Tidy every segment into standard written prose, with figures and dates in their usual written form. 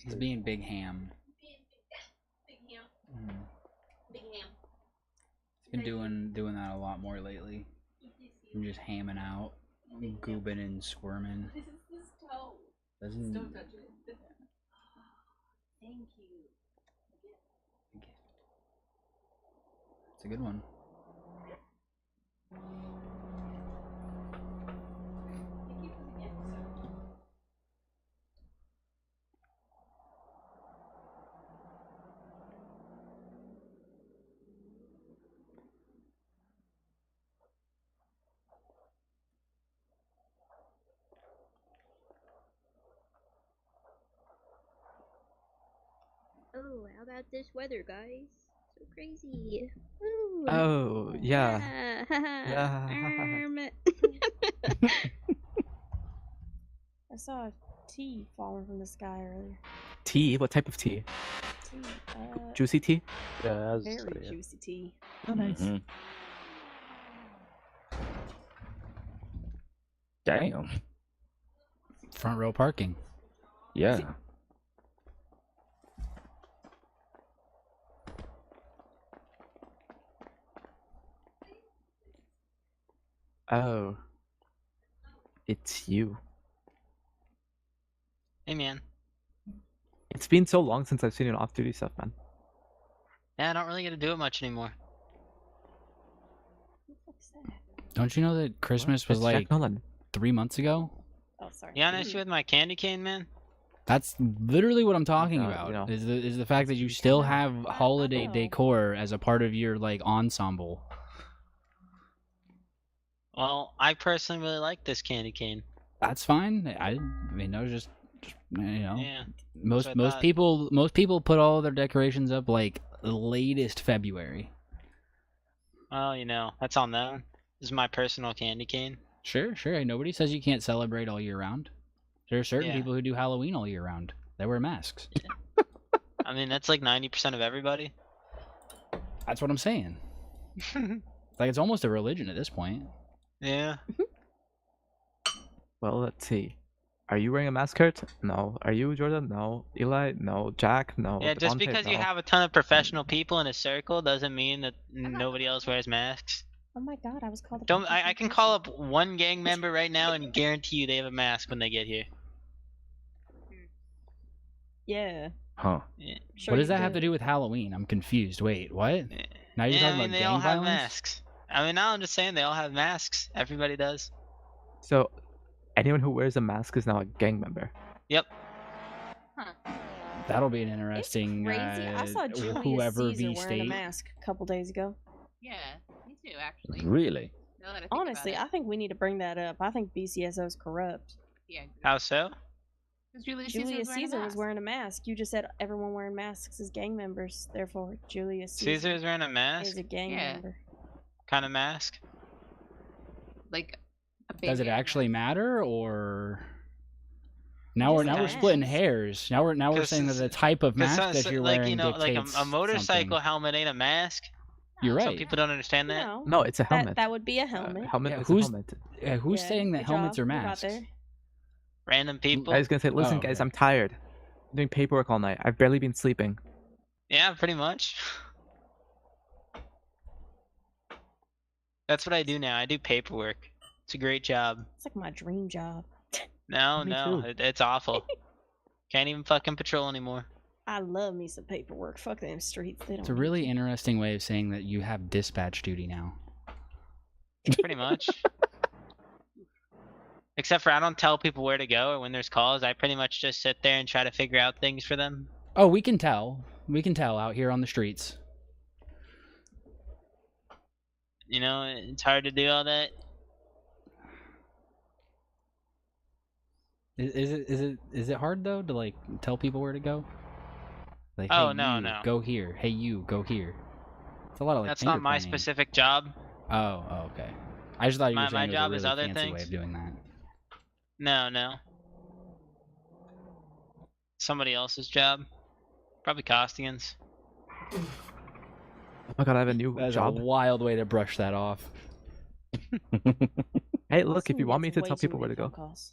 He's being big ham. Big ham. Mm. Big ham. He's been doing that a lot more lately. I'm just hamming out, goobing and squirming. This is his toe. Doesn't. Don't touch it. Thank you. It's a good one. Oh, how about this weather, guys? So crazy. Ooh. Oh, yeah. Yeah. I saw a tea falling from the sky earlier. Tea? What type of tea? Tea. Juicy tea? Yeah, Very juicy tea. Oh, nice. Damn. Front row parking. Yeah. Oh. It's you. Hey, man. It's been so long since I've seen you on off-duty stuff, man. Yeah, I don't really get to do it much anymore. What the fuck's that? Don't you know that Christmas was It's like Jack Nolan. 3 months ago? Oh, sorry. You got an issue with my candy cane, man? That's literally what I'm talking you about. know. Is the fact that you still have holiday decor as a part of your like ensemble. Well, I personally really like this candy cane. That's fine. I mean, that was just you know. Yeah. Most that's what I most people put all their decorations up like latest February. Well, you know, that's on them. This is my personal candy cane. Sure. Nobody says you can't celebrate all year round. There are certain Yeah. people who do Halloween all year round. They wear masks. I mean, that's like 90% of everybody. That's what I'm saying. Like it's almost a religion at this point. Yeah. Well, let's see. Are you wearing a mask, Kurt? No. Are you, Jordan? No. Eli? No. Jack? No. Yeah, just Devontae? because you No. have a ton of professional people in a circle doesn't mean that nobody else wears masks. Oh my god, I was called a Don't I can call person. up one gang member right now and guarantee you they have a mask when they get here. Yeah. Huh. Yeah. Sure What does you that have to do. do with Halloween? I'm confused. Wait, what? Now you're Yeah, talking I mean, about they gang all have violence? masks. I mean, now I'm just saying they all have masks. Everybody does. So, anyone who wears a mask is now a gang member. Yep. That'll be an interesting. Crazy. I saw Julius whoever Caesar v wearing a state. mask a couple days ago. Yeah, me too, actually. Really? Now that I think Honestly, about I think we need to bring that up. I think BCSO is corrupt. it. Yeah. How so? Because Julius Julius Caesar Caesar was wearing a mask. You just said everyone wearing masks is gang members. Therefore, Julius Caesar is wearing a is mask? a gang Yeah. member. Kind of mask? like a big Does it man actually mask. matter, or now we're Just splitting mask. hairs? Now we're 'Cause saying that it's- the type of mask Because, that you're like, wearing you know, like dictates a motorcycle something. helmet ain't a mask. You're Some right. people don't understand that. No, No, it's a helmet. that would be a helmet. Helmet Yeah, is who's- a helmet. Who's Yeah, saying that good helmets job. are You got masks? there. Random people. I was gonna say, listen, Oh, guys, okay. I'm tired. I'm doing paperwork all night. I've barely been sleeping. Yeah, pretty much. That's what I do now. I do paperwork. It's a great job. It's like my dream job. No, Me no, too. it's awful. Can't even fucking patrol anymore. I love me some paperwork. Fuck them streets. They don't. It's a need really you. interesting way of saying that you have dispatch duty now. Pretty much. Except for I don't tell people where to go or when there's calls. I pretty much just sit there and try to figure out things for them. Oh, we can tell. We can tell out here on the streets. You know, it's hard to do all that. Is it hard though to like tell people where to go? Like, Oh, hey, no, you, no. go here. Hey, you, go here. It's a lot of like. That's not my finger pointing. specific job. Oh, okay. I just thought you were My saying it was job a is really other fancy way things. of doing that. No. Somebody else's job. Probably Costigan's. Oh my god, I have a new That's job. a wild way to brush that off. Hey, look, if Listen, you want me it's to way tell too people where many to go. phone calls.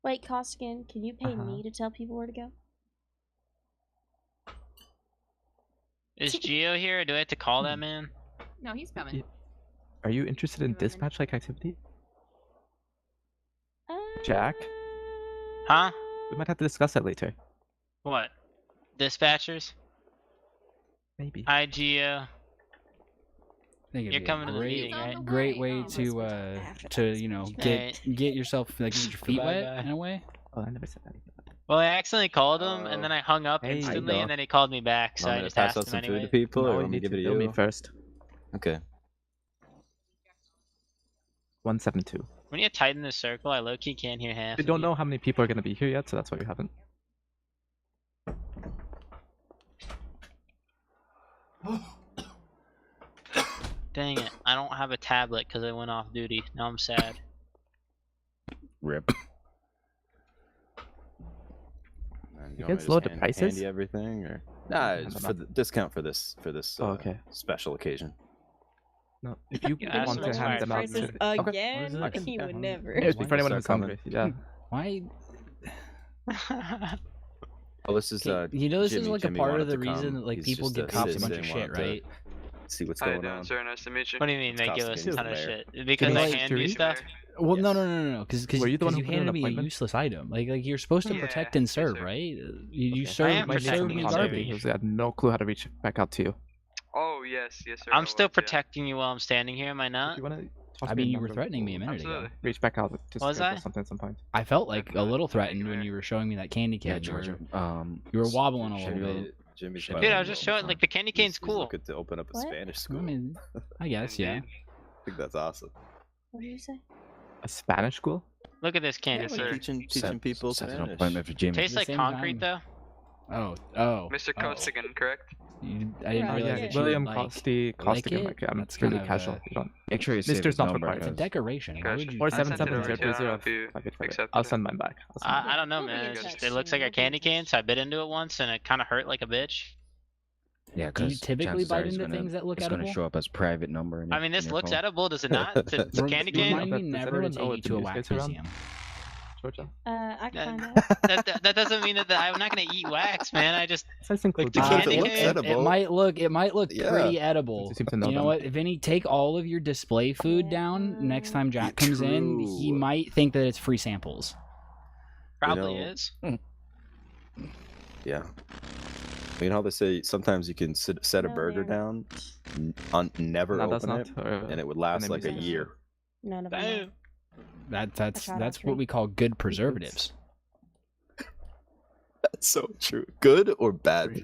Wait, Costigan, can you pay Uh-huh. me to tell people where to go? Is Geo here, or do I have to call that Hmm. man? No, he's coming. Yeah. Are you interested in Give him a minute. dispatch-like activity? Jack? Huh? We might have to discuss that later. What? Dispatchers? Maybe. Hi, Geo. I think it'd You're be coming to a the great, meeting, He's on right? the great way. way Oh. to After to that you know discussion. get yourself like get your feet wet Bye-bye. in a way. Oh, I never said that. Well, I accidentally called him, and Oh. then I hung up Hey. instantly, How you and then he called me back, so Want I me to just pass asked out him some food anyway. to people, or No, you you want me to need give to it to bill me you? first. Okay. 172. When you tighten the circle, I low-key can't hear half. We of don't you. know how many people are gonna be here yet, so that's why we haven't. Dang it, I don't have a tablet because I went off duty. Now I'm sad. Rip. And You want me guys to lower just the prices? Handy everything, or nah? It's for the discount for this Oh, okay. special occasion. No, if you Yeah, that's want what to I hand them out prices to... again? What is it? He would Why- never. Yeah, it's Why for anyone who start comes. coming? Yeah. Why? Oh, this is You know, this is Jimmy. like Jimmy a part wanted of the to come. reason that like He's people just give a cops a bunch citizen, of shit, wanted to right? See what's How you going doing, on. sir? Nice to meet you. What do you mean It's they give us Costigan, a ton of the shit? mayor. Because Jimmy, I like, hand Jury? you stuff? Well, no, Yes. no, because Were you the one who you put in an handed me a appointment? useless item. Like you're supposed to Yeah. protect and serve, sir. right? You Okay. I serve, am you serve protecting me and garbage. serving. Because I had no clue how to reach back out to you. Oh, yes, sir. I'm I still was, yeah. protecting you while I'm standing here, am I If not? you want to toss I me a mean, you were number, threatening me a we'll minute ago. Absolutely. reach back out to Was schedule I? something at some point. I felt like a Definitely. little Thank you, threatened when Mayor. you were showing me that candy cane. Yeah, Georgia. You were wobbling a little Jimmy, bit. Jimmy's Dude, Dude, I bilingual. was just showing, like, the candy cane's He's cool. looking to open up a What? Spanish I school. mean, I guess, yeah. Indeed. I think that's awesome. What did you say? A Spanish school? Look at this candy Yes, cane. sir. Teaching people set an Spanish. appointment for Jimmy. Tastes the like same concrete, time. though. Mr. Oh. Costigan, correct? I didn't Right, realize yeah. that you William like, Costigan. it? I'm That's really kind of, casual. You don't. Make sure you save Mister's his not number. required. It's a 'cause decoration. Why Gotcha. would you? Or I sent it 770 over to you. I'll get for it. Accepted I'll it. send mine back. I'll send mine I don't know, We'll be in man. touch It looks like soon. a candy cane, so I bit into it once, and it kind of hurt like a bitch. Yeah, Do you because typically bite into things that look it's gonna edible? show up as private number. In I your- mean, in this your looks phone. edible, does it not? It's a candy cane? Remind me Does never to anyone take know you what to the a news wax gets around? museum. Georgia. I can find out. That doesn't mean that I'm not gonna eat wax, man. I just Let's include the that. candy If it looks cane? edible. It might look Yeah. pretty edible. You seem to know You know them. what? If any, take all of your display food down next time Jack comes in. He True. might think that it's free samples. probably know, is. Yeah. You know how they say sometimes you can set a Oh, burger man. down, never No, that's open not. it, and it would last name like a is- year. None of them. Damn. That's tried all what three. we call good preservatives. That's so true. Good or bad?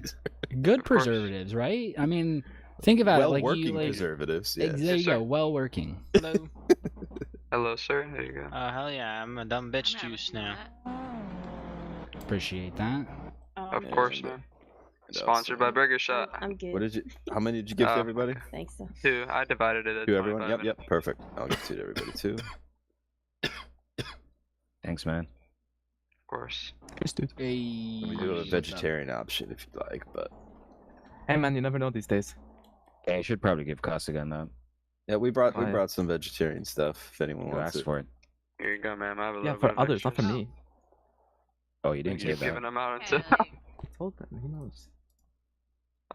Good Of course. preservatives, right? I mean, think about Well it. Like working you, like, preservatives. there Yes. you Yes, go. sir. Well working. Hello. Hello, sir. There you go. Oh hell yeah, I'm a dumb bitch I'm having juice some of now. that. Appreciate that. Of Yeah, course, yeah. man. What else? Sponsored by Burger Shot. I'm good. What did you? How many did you give to Oh, everybody? Thanks. Though. 2. I divided it at To everyone. 25 Yep. Perfect. I'll give 2 to everybody too. Thanks, man. Of course. Cheers, dude. Hey, We do have a vegetarian option if you'd like, but Hey man, you never know these days. Yeah, you should probably give Costigan that. yeah, we brought Why? some vegetarian stuff if anyone You wants asked it. for it. Here you go, ma'am. I have a Yeah, little for bit of others, not for extras. me. Oh, you didn't You've say given that. them out Hey, until. I told them. He knows.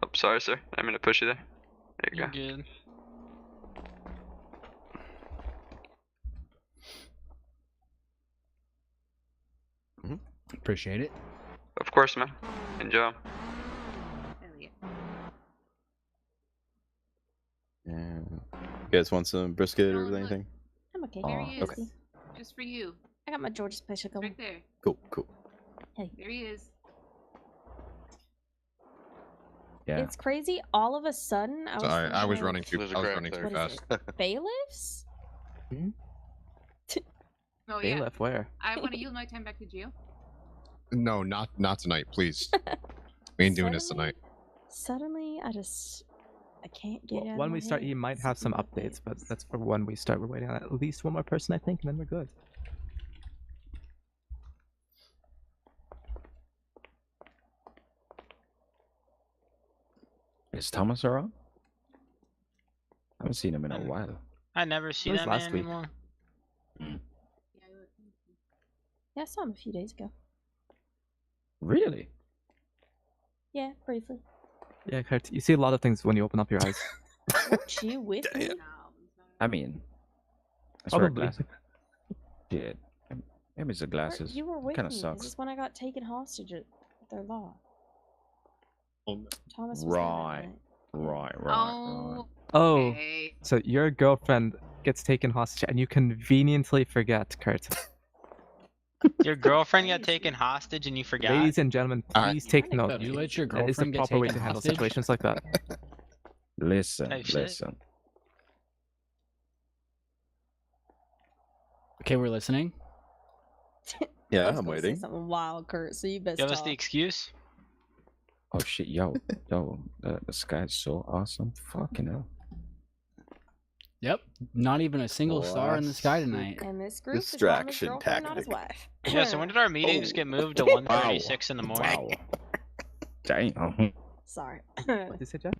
Oh, sorry, sir. I'm gonna push you there. There you You go. good? appreciate it. Of course, man. Enjoy. Hell yeah. Yeah. You guys want some brisket No, or look. anything? I'm okay. There he is. okay. Just for you. I got my Georgia special going. Right there. Cool. There he is. Yeah. It's crazy. All of a sudden, I was. Sorry, I was thinking running too. There's a I was crack running there. too What is fast. of bailiffs. Oh yeah. Bailiff, where? I want to yield my time back to Gio. No, not tonight, please. We ain't doing this tonight. Suddenly, I can't get it. out of When my we start, head. he might have some updates, but that's for when we start. We're waiting on at least one more person, I think, and then we're good. Is Thomas around? I haven't seen him in a while. I never see was that last man week. anymore. Yeah, Yeah, I saw him a few days ago. Really? Yeah, briefly. Yeah, Kurt, you see a lot of things when you open up your eyes. Weren't you with me? I mean, I swear Probably. glasses. Yeah, maybe it's the Kurt, glasses. you were with Kind of me. sucks. This is when I got taken hostage at their law. Thomas was there that Right. night. Right. Oh. Oh, Okay. so your girlfriend gets taken hostage and you conveniently forget, Kurt. Your girlfriend got Crazy. taken hostage and you forgot? Ladies and gentlemen, Alright. please take Kinda note. You let your That is the girlfriend get proper way taken to handle hostage? situations like that. Listen, Type shit. listen. Okay, we're listening. Yeah, I was I'm gonna say waiting. something wild, Kurt. So you best Give us talk. the excuse? Oh shit, yo, the sky's so awesome. Fucking hell. Yep. Not even a single star in the sky tonight. And this group Distraction is Thomas' girlfriend, not his tactic. wife. Yeah, so when did our meetings Oh. get moved to 1:36 in the morning? Wow. Damn. Sorry. What did you say, Jack?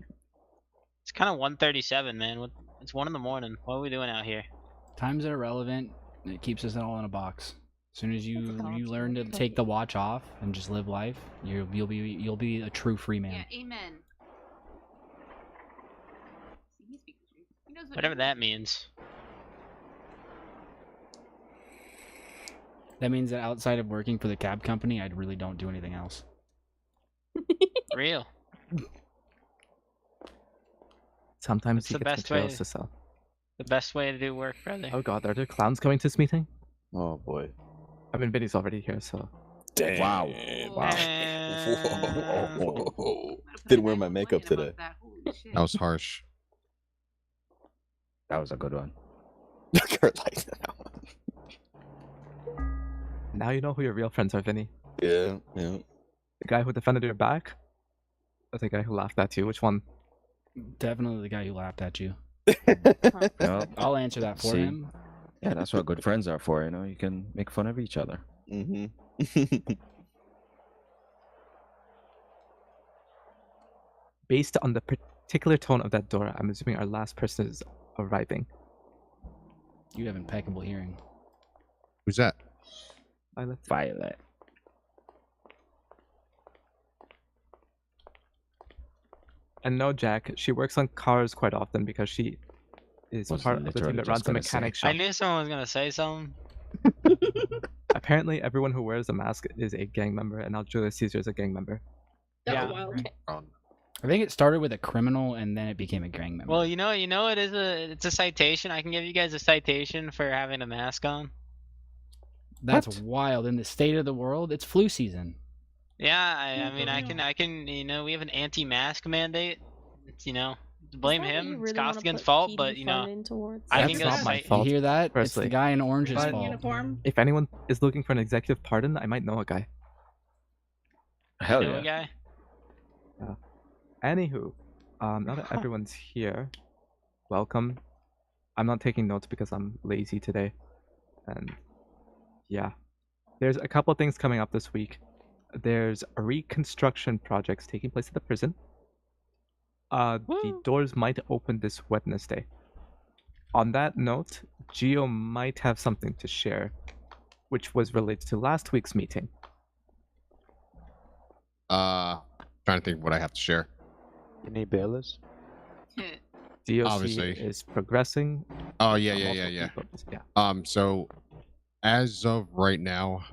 It's kind of 1:37, man. It's 1 in the morning. What are we doing out here? Time's irrelevant. And it keeps us all in a box. As soon as you That's learn to take the watch off and just live life, you'll be a true free man. Yeah, amen. See, he speaks the truth. He knows what Whatever he that means. That means that outside of working for the cab company, I really don't do anything else. Real. Sometimes That's he the gets best way- materials to sell. The best way to do work, brother. Oh god, are there clowns coming to this meeting? Oh boy. I mean, Vinny's already here, so... Damn. Wow. Wow. Whoa. Might have put Didn't a wear my nice makeup blanket above today. that. Holy shit. That was harsh. That was a good one. Kurt liked that one. Now you know who your real friends are, Vinny. Yeah. The guy who defended your back? Or the guy who laughed at you? Which one? Definitely the guy who laughed at you. Well, I'll answer that for See? him. yeah, that's what good friends are for. You know, you can make fun of each other. Mm-hmm. Based on the particular tone of that door, I'm assuming our last person is arriving. You have impeccable hearing. Who's that? Violet. Violet. And no, Jack, she works on cars quite often because she is Was part of the team literally that just runs a gonna say. mechanic I shop. knew someone was gonna say something. Apparently, everyone who wears a mask is a gang member, and now Julius Caesar is a gang member. Yeah. I think it started with a criminal and then it became a gang member. Well, you know, it's a citation. I can give you guys a citation for having a mask on. That's What? wild. In the state of the world, it's flu season. Yeah, I mean, I can, you know, we have an anti-mask mandate. It's, you know, blame Is that what you him. really it's wanna Costigan's put fault, PD but you know, funding towards? I That's can go not my cite- fault. You hear that? Personally. It's the guy in Orange's But- fault. Uniform. If anyone is looking for an executive pardon, I might know a guy. Hell know yeah. a guy. Anywho, now that everyone's here, welcome. I'm not taking notes because I'm lazy today. And yeah, there's a couple things coming up this week. There's reconstruction projects taking place at the prison. The Woo. doors might open this Wednesday. On that note, Gio might have something to share, which was related to last week's meeting. Trying to think what I have to share. You need bailers? DOC Obviously. is progressing. Oh yeah, I'm yeah, also yeah, yeah. refocused, yeah. So as of right now,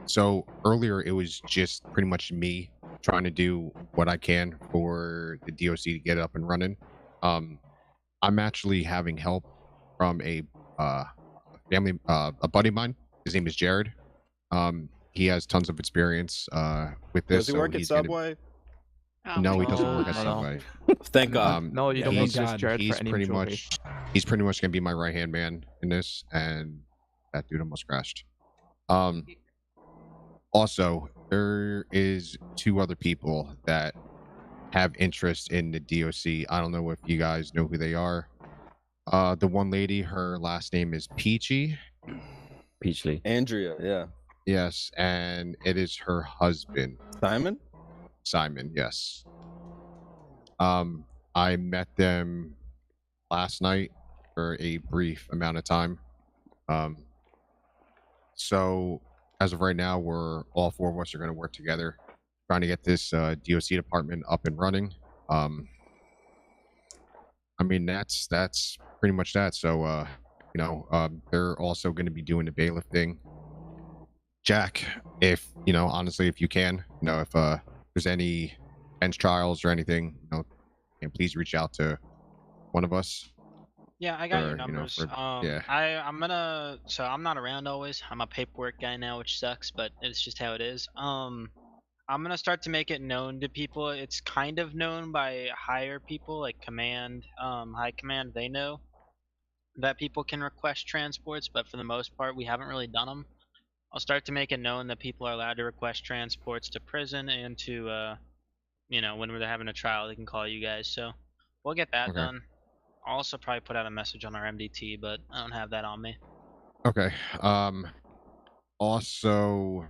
so earlier it was just pretty much me trying to do what I can for the DOC to get up and running. I'm actually having help from a family, a buddy of mine. His name is Jared. He has tons of experience with this. Does he so work at he's gonna- Subway? Oh No, my he doesn't work at God. No. Subway. Thank God. No, you Yeah, don't thank need just God. Jared He's for any pretty jewelry. much gonna be my right hand man in this, and that dude almost crashed. Also, there is 2 other people that have interest in the DOC. I don't know if you guys know who they are. The one lady, her last name is Peachy. Peachly. Andrea, yeah. Yes, and it is her husband, Simon? Simon. Yes. I met them last night for a brief amount of time. So as of right now, we're all four of us are going to work together, trying to get this DOC department up and running. I mean, that's pretty much that. So, they're also going to be doing the bailiff thing. Jack, if honestly, if you can, if there's any bench trials or anything, and please reach out to one of us. Yeah, I got your Or, numbers. yeah. So I'm not around always. I'm a paperwork guy now, which sucks, but it's just how it is. I'm gonna start to make it known to people. It's kind of known by higher people, like command, high command. They know that people can request transports, but for the most part, we haven't really done them. I'll start to make it known that people are allowed to request transports to prison and to, when they're having a trial, they can call you guys. So we'll get that Okay. done. I'll also probably put out a message on our MDT, but I don't have that on me. Okay. Also,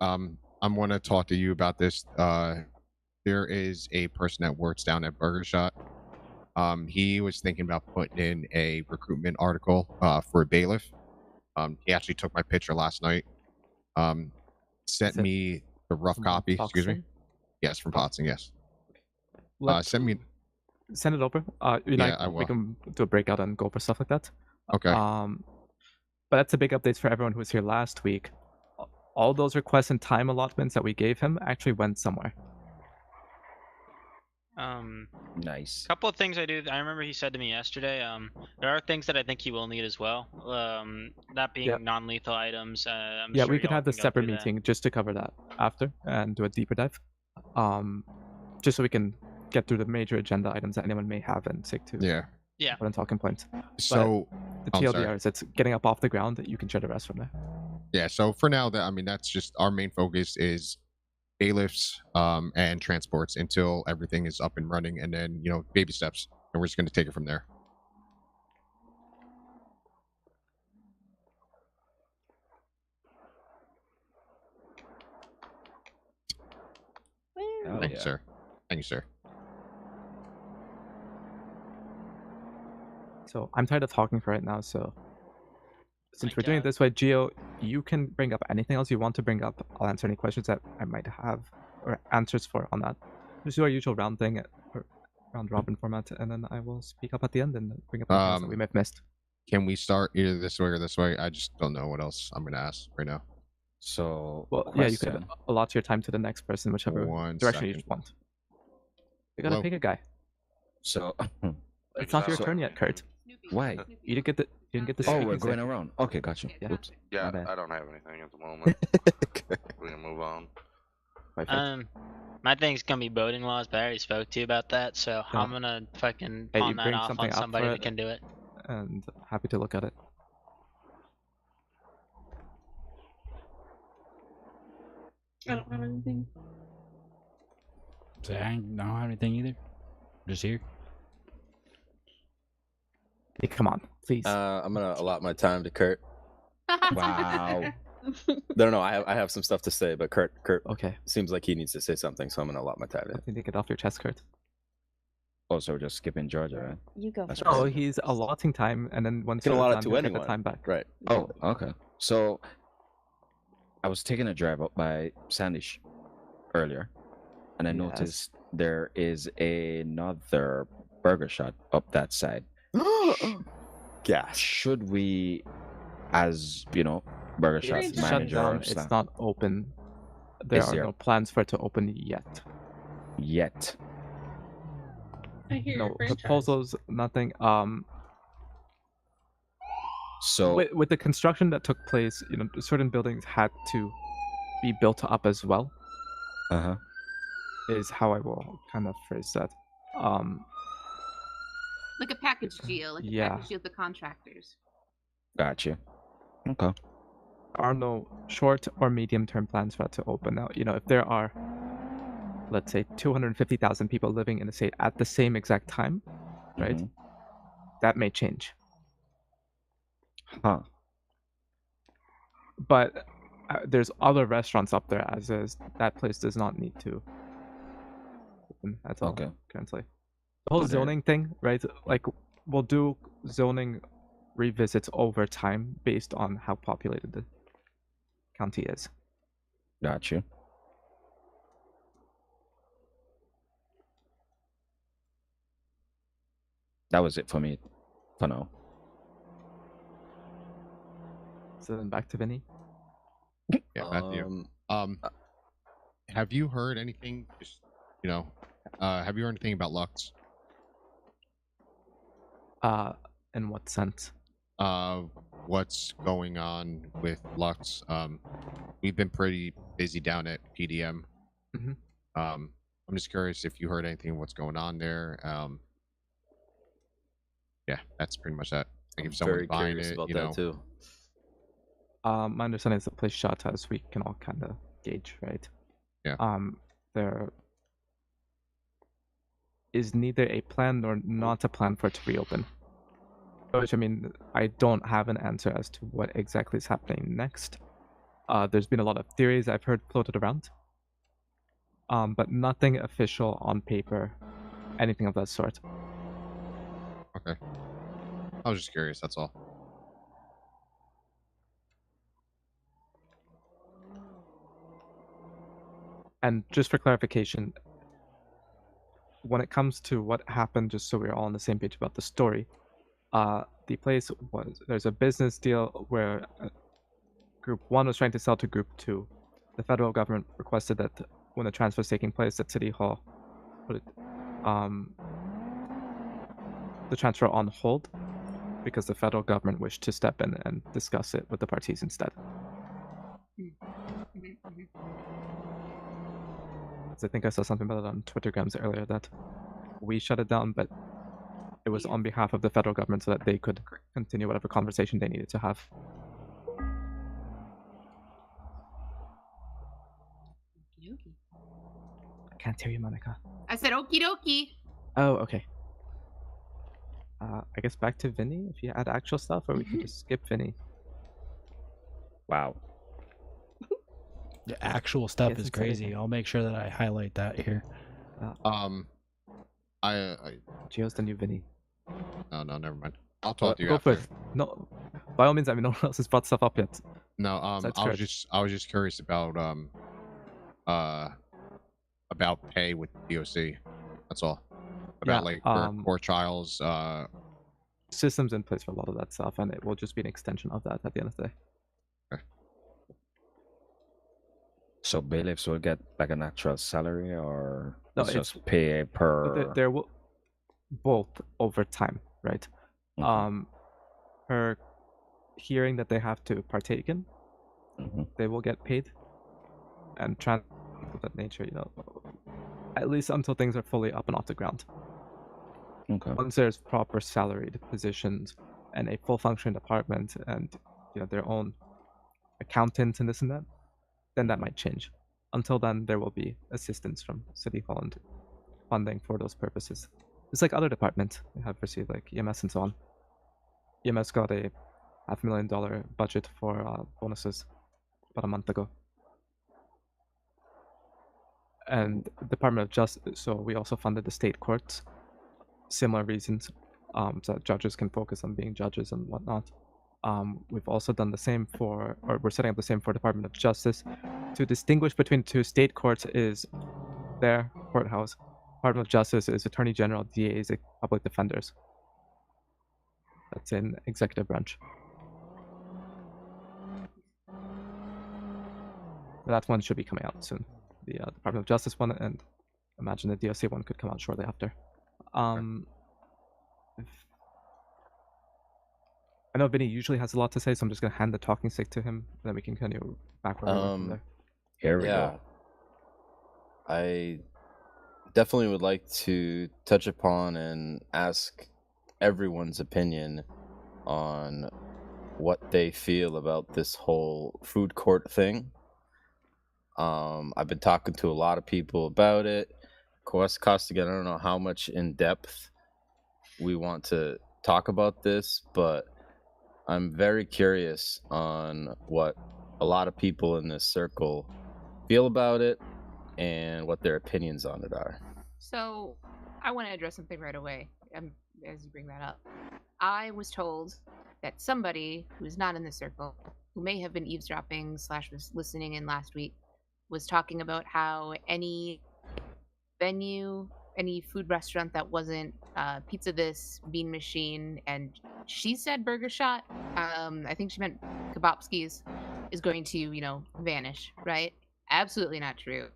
I'm going to talk to you about this. There is a person that works down at Burger Shot. He was thinking about putting in a recruitment article for a bailiff. He actually took my picture last night. Sent Is it me the rough from copy. Excuse me. Foxton? Yes, from Potson. Yes. Let's Send me. send it over. I We will. can do a breakout and go over stuff like that. Okay. But that's a big update for everyone who was here last week. All those requests and time allotments that we gave him actually went somewhere. Nice. Couple of things I remember he said to me yesterday. There are things that I think he will need as well. That being Yeah. non-lethal items. I'm Yeah, sure we could y'all have the can go separate through that. meeting just to cover that after and do a deeper dive. Just so we can get through the major agenda items that anyone may have and stick to Yeah. Yeah. important talking points. So The I'm sorry. TLDR is it's getting up off the ground. You can share the rest from there. Yeah. So for now, that's just our main focus is bailiffs and transports until everything is up and running, and then baby steps, and we're just going to take it from there. Oh, Thank yeah. you, sir. Thank you, sir. So I'm tired of talking for right now. So since My we're doing it God. this way, Gio, you can bring up anything else you want to bring up. I'll answer any questions that I might have or answers for on that. Just do our usual round thing, or round robin format, and then I will speak up at the end and bring up anything else that we may have missed. Can we start either this way or this way? I just don't know what else I'm going to ask right now. So, Well, yeah, you could question. allot your time to the next person, whichever One direction you second. want. You gotta Hello? pick a guy. So, It's not your So- turn yet, Kurt. why? You didn't get the Oh, speaking we're going say. around. Okay, gotcha. Yeah. Oops. Yeah, My bad. I don't have anything at the moment. We can move on. Perfect. My thing's gonna be voting laws, but I already spoke to you about that, so Yeah. I'm gonna fucking Hey, you pawn that bring off something on up somebody for that it. can do it. And happy to look at it. I don't have anything. So I don't have anything either. Just here. Hey, come on, please. I'm gonna allot my time to Kurt. Wow. No, I have some stuff to say, but Kurt Okay, seems like he needs to say something, so I'm gonna allot my time to I him. think get off your chest, Kurt. Oh, so we're just skipping Georgia, right? You go That's first. right. Oh, he's allotting time, and then once Can you're allot it done, to he'll get the anyone. time back. Right. Oh, okay. So, I was taking a drive up by Sandish earlier, and I Yes. noticed there is another burger shop up that side. Gas. Should we, as burger It's shop's shut Shut manager down. or It's staff not open. There Is are there- no plans for it to open yet. yet? I hear No your franchise. proposals, nothing. So With the construction that took place, certain buildings had to be built up as well. Is how I will kind of phrase that. Like a package deal, like Yeah. a package deal with the contractors. Gotcha. Okay. There are no short or medium term plans for it to open. Now, if there are, let's say, 250,000 people living in the state at the same exact time, right? Mhm. That may change. Huh. But there's other restaurants up there, as is. That place does not need to open. That's all Okay. I can say. The whole Okay. zoning thing, right? Like, we'll do zoning revisits over time based on how populated the county is. Got you. That was it for me for now. So then back to Vinny. Yeah, back to you. Have you heard anything? Just have you heard anything about Lux? In what sense? What's going on with Lux? We've been pretty busy down at PDM. Mm-hmm. I'm just curious if you heard anything of what's going on there. Yeah, that's pretty much that. Like if someone's Very buying curious it, about you that know. too. My understanding is the place shut, as we can all kind of gauge, right? Yeah. There is neither a plan nor not a plan for it to reopen. Which, I mean, I don't have an answer as to what exactly is happening next. There's been a lot of theories I've heard floated around. But nothing official on paper, anything of that sort. Okay. I was just curious, that's all. And just for clarification, when it comes to what happened, just so we're all on the same page about the story, the place there's a business deal where Group 1 was trying to sell to Group 2. The federal government requested that when the transfer is taking place at City Hall, put the transfer on hold because the federal government wished to step in and discuss it with the parties instead. I think I saw something about it on Twittergrams earlier that we shut it down, but it was on behalf of the federal government so that they could continue whatever conversation they needed to have. I can't hear you, Monica. I said okie dokie. Oh, okay. I guess back to Vinny, if you had actual stuff, or we can just skip Vinny. Wow. The actual stuff Yes, is it's crazy. everything. I'll make sure that I highlight that here. Gio's the new Vinny. No, never mind. I'll talk to you Go after. first. No, by all means. I mean, no one else has brought stuff up yet. No, I was just curious about pay with DOC. That's all. About court trials. Systems in place for a lot of that stuff, and it will just be an extension of that at the end of the day. Okay. So bailiffs will get like an actual salary, or No, it's just pay per. There will both over time, right? Mm-hmm. Per hearing that they have to partake in, they will get paid, and of that nature, at least until things are fully up and off the ground. Okay. Once there's proper salaried positions and a full functioning department and their own accountants and this and that, then that might change. Until then, there will be assistance from City Hall and funding for those purposes. It's like other departments they have received, like EMS and so on. EMS got a $500,000 budget for bonuses about a month ago. And Department of Justice, so we also funded the state courts. Similar reasons, so that judges can focus on being judges and whatnot. We've also done the same or we're setting up the same for Department of Justice. To distinguish between two, state courts is their courthouse. Department of Justice is Attorney General, DAs, public defenders. That's in executive branch. That one should be coming out soon. The Department of Justice one, and imagine the DOC one could come out shortly after. I know Vinny usually has a lot to say, so I'm just gonna hand the talking stick to him, then we can continue backward from there. Here we go. I definitely would like to touch upon and ask everyone's opinion on what they feel about this whole food court thing. I've been talking to a lot of people about it. Costigan, I don't know how much in depth we want to talk about this, but I'm very curious on what a lot of people in this circle feel about it and what their opinions on it are. So I want to address something right away as you bring that up. I was told that somebody who's not in the circle, who may have been eavesdropping / was listening in last week, was talking about how any venue, any food restaurant that wasn't Pizza This, Bean Machine, and she said Burger Shot, I think she meant Kebabskis, is going to, vanish, right? Absolutely not true.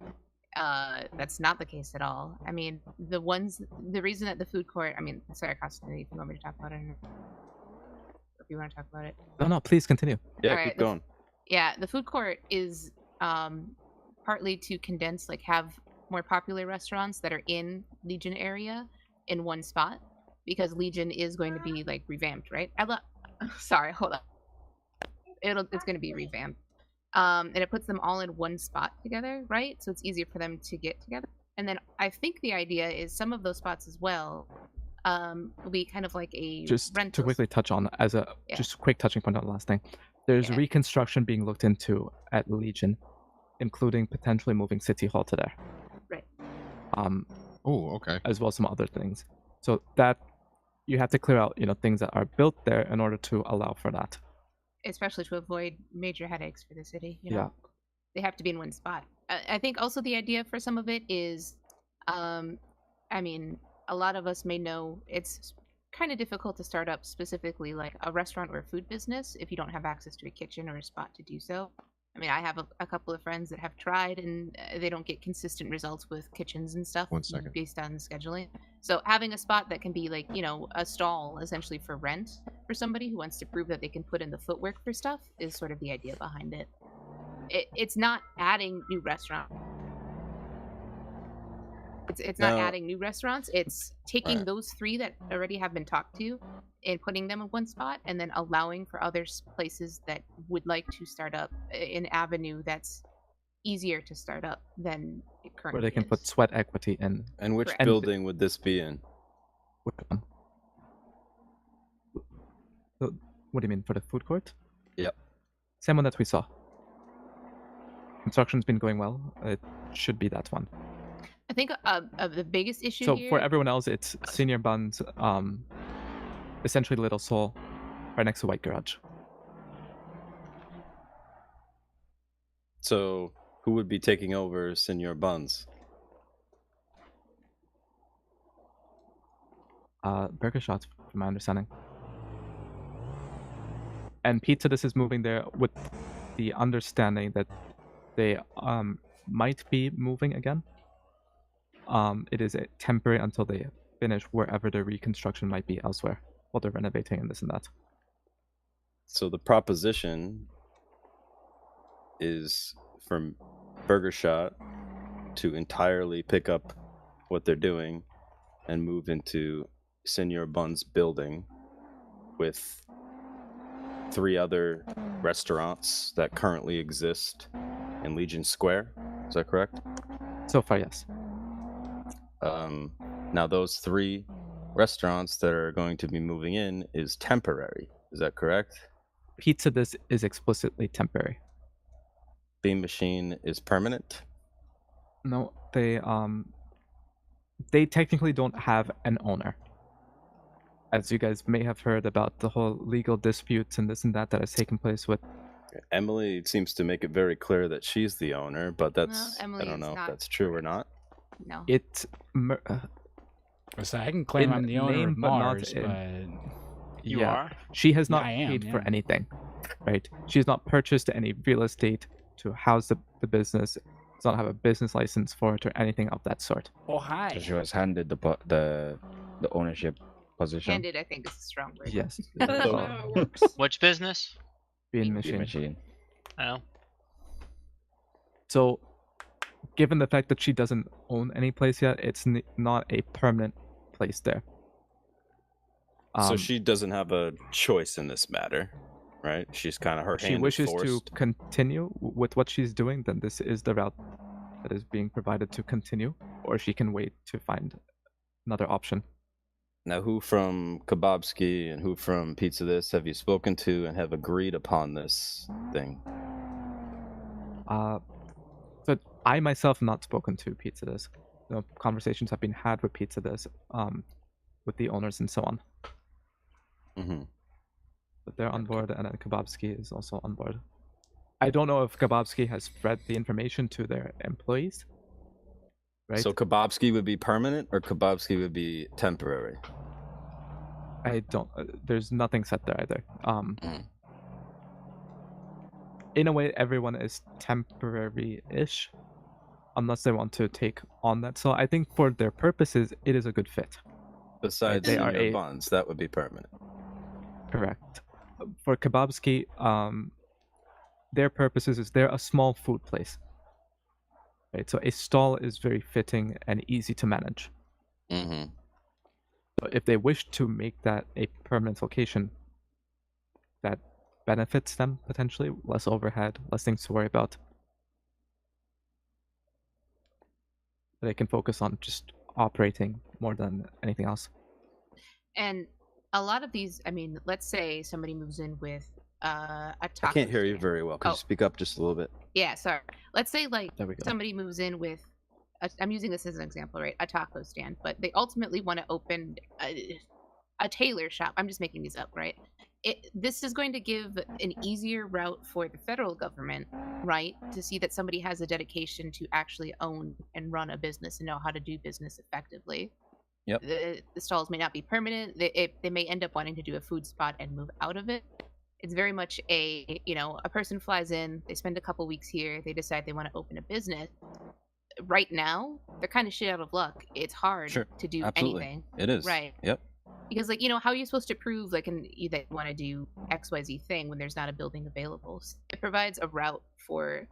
That's not the case at all. I mean, the reason that the food court, sorry, Constantine, if you want me to talk about it, or if you want to talk about it. No, please continue. Yeah, All right, keep going. The food court is partly to condense, have more popular restaurants that are in Legion area in one spot, because Legion is going to be revamped, right? Sorry, hold up. It's going to be revamped. And it puts them all in one spot together, right? So it's easier for them to get together. And then I think the idea is some of those spots as well will be kind of like a Just rental. to quickly touch on, just a quick touching point on the last thing. There's reconstruction being looked into at Legion, including potentially moving City Hall to there. Right. Okay. As well as some other things. So that you have to clear out, things that are built there in order to allow for that. Especially to avoid major headaches for the city. Yeah. They have to be in one spot. I think also the idea for some of it is, a lot of us may know it's kind of difficult to start up specifically like a restaurant or a food business if you don't have access to a kitchen or a spot to do so. I have a couple of friends that have tried and they don't get consistent results with kitchens and stuff. 1 second. Based on scheduling. So having a spot that can be a stall essentially for rent for somebody who wants to prove that they can put in the footwork for stuff is sort of the idea behind it. It's not adding new restaurants. It's not adding new restaurants. It's taking those 3 that already have been talked to and putting them in one spot, and then allowing for other places that would like to start up an avenue that's easier to start up than it currently Where they can is. put sweat equity in. And which Correct. building would this be in? Which one? What do you mean, for the food court? Yep. Same one that we saw. Construction's been going well. It should be that one. I think the biggest issue So here. for everyone else, it's Senior Buns, essentially Little Soul, right next to White Garage. So who would be taking over Senor Buns? Burger Shots, from my understanding. And Pizza This is moving there with the understanding that they might be moving again. It is temporary until they finish wherever the reconstruction might be elsewhere, while they're renovating and this and that. So the proposition is from Burger Shot to entirely pick up what they're doing and move into Senor Bun's building with 3 other restaurants that currently exist in Legion Square. Is that correct? So far, yes. Now those 3 restaurants that are going to be moving in is temporary. Is that correct? Pizza This is explicitly temporary. Bean Machine is permanent? No, they technically don't have an owner. As you guys may have heard about the whole legal disputes and this and that has taken place with... Emily seems to make it very clear that she's the owner, but that's... No, I don't know if that's true or not. No. So I can claim I'm the owner name, of but not Mars, in- but You are? She has not I am, paid for yeah. anything, right? She has not purchased any real estate to house the business. Does not have a business license for it or anything of that sort. oh hi. So she was handed the ownership position. Handed, I think, is a strong word. Yes. That's all not how it works. Which business? Bean Bean machine. Oh. So, given the fact that she doesn't own any place yet, it's not a permanent place there. So she doesn't have a choice in this matter, right? She's kind of her If she hand is wishes to forced. continue with what she's doing, then this is the route that is being provided to continue, or she can wait to find another option. Now, who from Kebabski and who from Pizza This have you spoken to and have agreed upon this thing? So I myself have not spoken to Pizza This. No conversations have been had with Pizza This, with the owners and so on. Mm-hmm. but they're on board, and then Kebabski is also on board. I don't know if Kebabski has spread the information to their employees. Right. So Kebabski would be permanent, or Kebabski would be temporary? I don't. There's nothing set there either. In a way, everyone is temporary-ish, unless they want to take on that. So I think for their purposes, it is a good fit. Besides they are senior bonds, that would be permanent. Correct. For Kebabski, their purposes is they're a small food place. Right, so a stall is very fitting and easy to manage. Mm-hmm. So if they wish to make that a permanent location, that benefits them potentially, less overhead, less things to worry about. They can focus on just operating more than anything else. And a lot of these, I mean, let's say somebody moves in with a taco I can't hear you stand. very well. Could you speak up just a little bit? Yeah, sorry. Let's say like There we go. somebody moves in with, I'm using this as an example, right? A taco stand, but they ultimately want to open a tailor shop. I'm just making these up, right? This is going to give an easier route for the federal government, right, to see that somebody has a dedication to actually own and run a business and know how to do business effectively. Yep. The stalls may not be permanent. They may end up wanting to do a food spot and move out of it. It's very much a person flies in, they spend a couple weeks here, they decide they want to open a business. Right now, they're kind of shit out of luck. It's hard to do anything. It is. Right. Yep. Because, like, how are you supposed to prove, like, you want to do XYZ thing when there's not a building available? So it provides a route for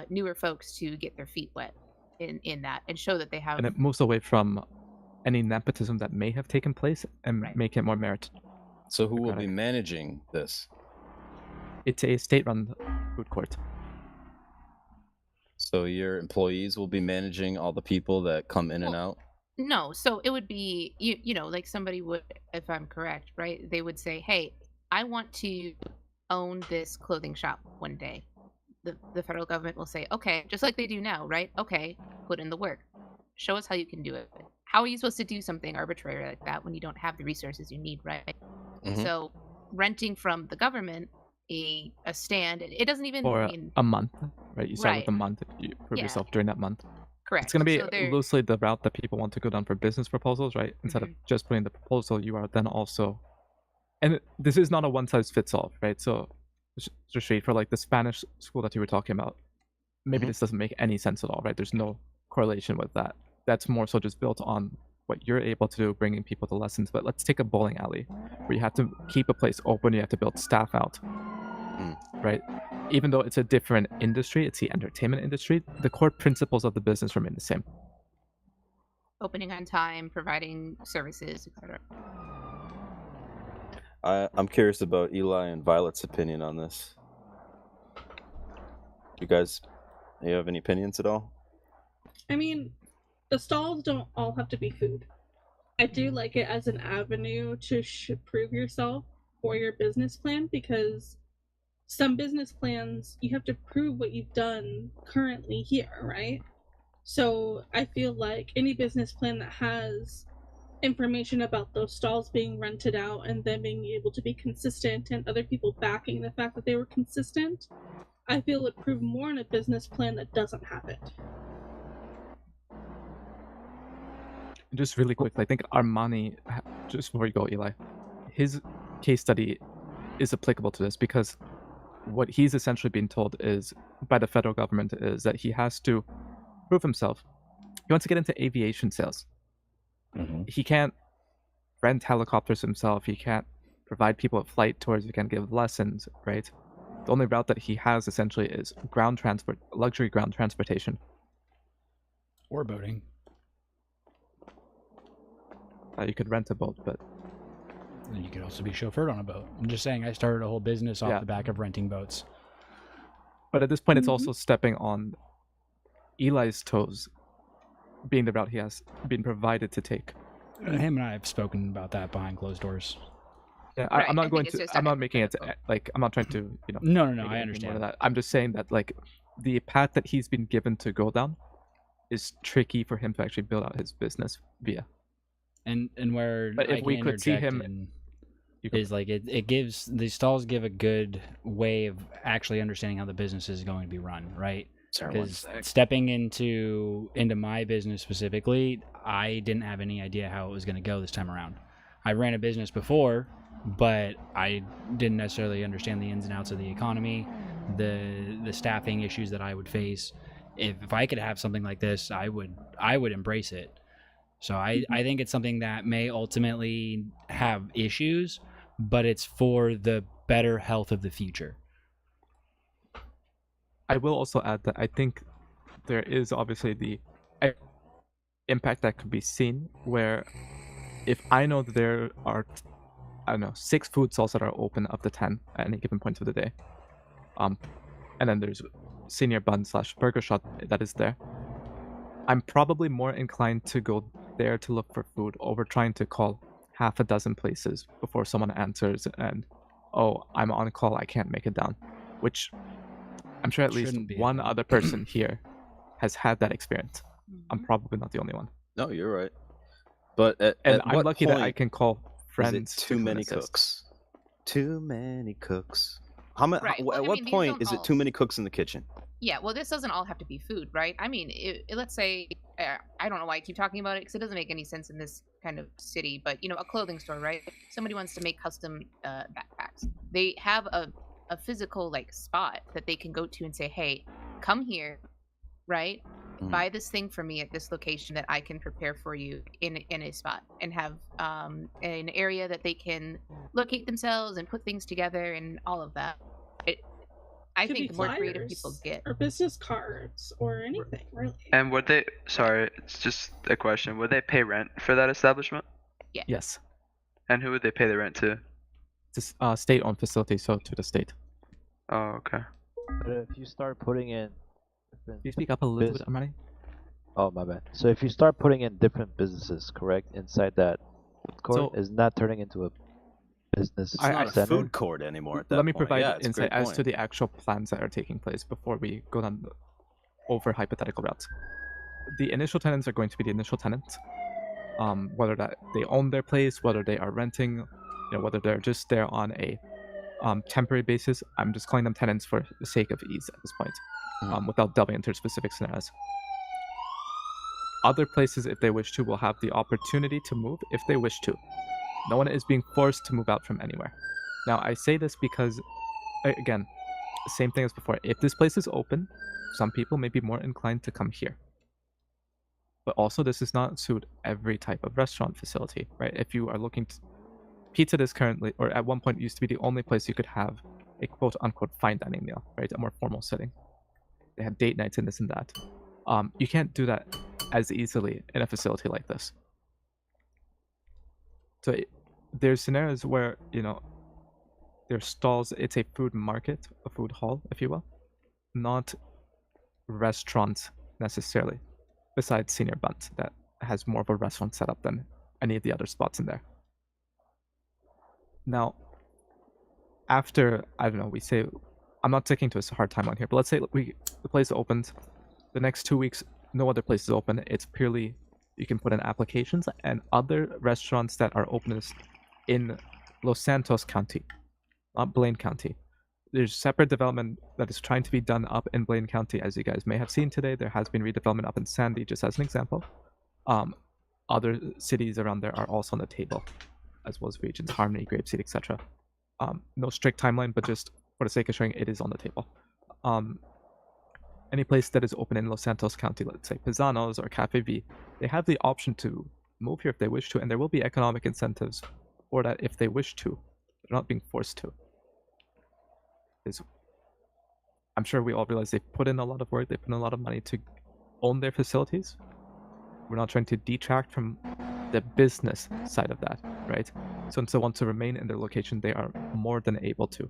newer folks to get their feet wet in that and show that they have. And it moves away from any nepotism that may have taken place and make it more merit. So who will be managing this? It's a state-run food court. So your employees will be managing all the people that come in and out? No, so it would be, like somebody would, if I'm correct, right? They would say, hey, I want to own this clothing shop one day. The federal government will say, okay, just like they do now, right? Okay, put in the work. Show us how you can do it. How are you supposed to do something arbitrary like that when you don't have the resources you need, right? Mm-hmm. So renting from the government a stand, it doesn't even for mean a month, right? You start with a month if you prove Yeah. yourself during that month. Correct. It's going to be So they're- loosely the route that people want to go down for business proposals, right? Instead of just putting the proposal, you are then also, and this is not a one-size-fits-all, right? So just straight for like the Spanish school that you were talking about, maybe this doesn't make any sense at all, right? There's no correlation with that. That's more so just built on what you're able to do, bringing people to lessons. But let's take a bowling alley where you have to keep a place open, you have to build staff out, right? Even though it's a different industry, it's the entertainment industry, the core principles of the business remain the same. opening on time, providing services, etc. I'm curious about Eli and Violet's opinion on this. You have any opinions at all? I mean, the stalls don't all have to be food. I do like it as an avenue to prove yourself for your business plan, because some business plans, you have to prove what you've done currently here, right? So I feel like any business plan that has information about those stalls being rented out and them being able to be consistent and other people backing the fact that they were consistent, I feel would prove more in a business plan that doesn't have it. Just really quick, I think Armani, just before you go, Eli, his case study is applicable to this, because what he's essentially being told is by the federal government is that he has to prove himself. He wants to get into aviation sales. He can't rent helicopters himself. He can't provide people with flight tours. He can't give lessons, right? The only route that he has essentially is ground transport, luxury ground transportation. Or boating. You could rent a boat, but And you could also be chauffeured on a boat. I'm just saying, I started a whole business off the back of renting boats. But at this point, it's also stepping on Eli's toes, being the route he has been provided to take. Him and I have spoken about that behind closed doors. Yeah, I'm not going to. I'm not making it like. I'm not trying to. No, make it I anything understand. more than that. I'm just saying that like the path that he's been given to go down is tricky for him to actually build out his business via. And where But if I we can could see interject him, in- is like it gives these stalls give a good way of actually understanding how the business is going to be run, right? Sorry, one Because sec. stepping into my business specifically, I didn't have any idea how it was going to go this time around. I ran a business before, but I didn't necessarily understand the ins and outs of the economy, the staffing issues that I would face. If I could have something like this, I would embrace it. So I think it's something that may ultimately have issues, but it's for the better health of the future. I will also add that I think there is obviously the impact that could be seen where if I know that there are, I don't know, 6 food stalls that are open up to 10 at any given point of the day, and then there's senior bun / burger shop that is there, I'm probably more inclined to go there to look for food over trying to call half a dozen places before someone answers and, oh, I'm on call, I can't make it down. Which I'm sure at least Shouldn't be one allowed. other person here has had that experience. I'm probably not the only one. No, you're right. But And at I'm what lucky point that I can call is friends it too to many assist. cooks? Too many cooks. How many? Right, well, At I what mean, these point don't is it all- too many cooks in the kitchen? Yeah, well, this doesn't all have to be food, right? I mean, let's say, I don't know why I keep talking about it because it doesn't make any sense in this kind of city, but, a clothing store, right? Somebody wants to make custom backpacks. They have a physical, spot that they can go to and say, hey, come here, right? Buy this thing for me at this location that I can prepare for you in a spot and have an area that they can locate themselves and put things together and all of that. I Could think be the more creative flyers people get, or business cards or anything, really. And would they? Sorry, it's just a question. Would they pay rent for that establishment? yeah. Yes. And who would they pay the rent to? It's a state-owned facility, so to the state. Oh, okay. But if you start putting in different Can you speak up a little bit, Armani? Oh, my bad. So if you start putting in different businesses, correct, inside that food court, So- is not turning into a business It's not a center? food court anymore at that Let me point. provide Yeah, it's a insight great as to point. the actual plans that are taking place before we go down over hypothetical routes. The initial tenants are going to be the initial tenants, whether that they own their place, whether they are renting, whether they're just there on a temporary basis. I'm just calling them tenants for the sake of ease at this point, without delving into specific scenarios. Other places, if they wish to, will have the opportunity to move if they wish to. No one is being forced to move out from anywhere. Now, I say this because, again, same thing as before. If this place is open, some people may be more inclined to come here. But also, this does not suit every type of restaurant facility, right? If you are looking to... Pizza is currently, or at one point, used to be the only place you could have a quote-unquote fine dining meal, right? A more formal setting. They had date nights and this and that. You can't do that as easily in a facility like this. So there's scenarios where, there's stalls, it's a food market, a food hall, if you will, not restaurants necessarily, besides Senior Bunt, that has more of a restaurant setup than any of the other spots in there. Now, after, I don't know, we say, I'm not sticking to a hard timeline here, but let's say the place opens, the next 2 weeks, no other place is open, it's purely, you can put in applications, and other restaurants that are open in Los Santos County, not Blaine County. There's separate development that is trying to be done up in Blaine County, as you guys may have seen today. There has been redevelopment up in Sandy, just as an example. Other cities around there are also on the table, as well as regions, Harmony, Grapeseed, etc. No strict timeline, but just for the sake of showing, it is on the table. Any place that is open in Los Santos County, let's say Pisanos or Cafe V, they have the option to move here if they wish to, and there will be economic incentives for that if they wish to. They're not being forced to. I'm sure we all realize they put in a lot of work, they put in a lot of money to own their facilities. We're not trying to detract from the business side of that, right? Since they want to remain in their location, they are more than able to.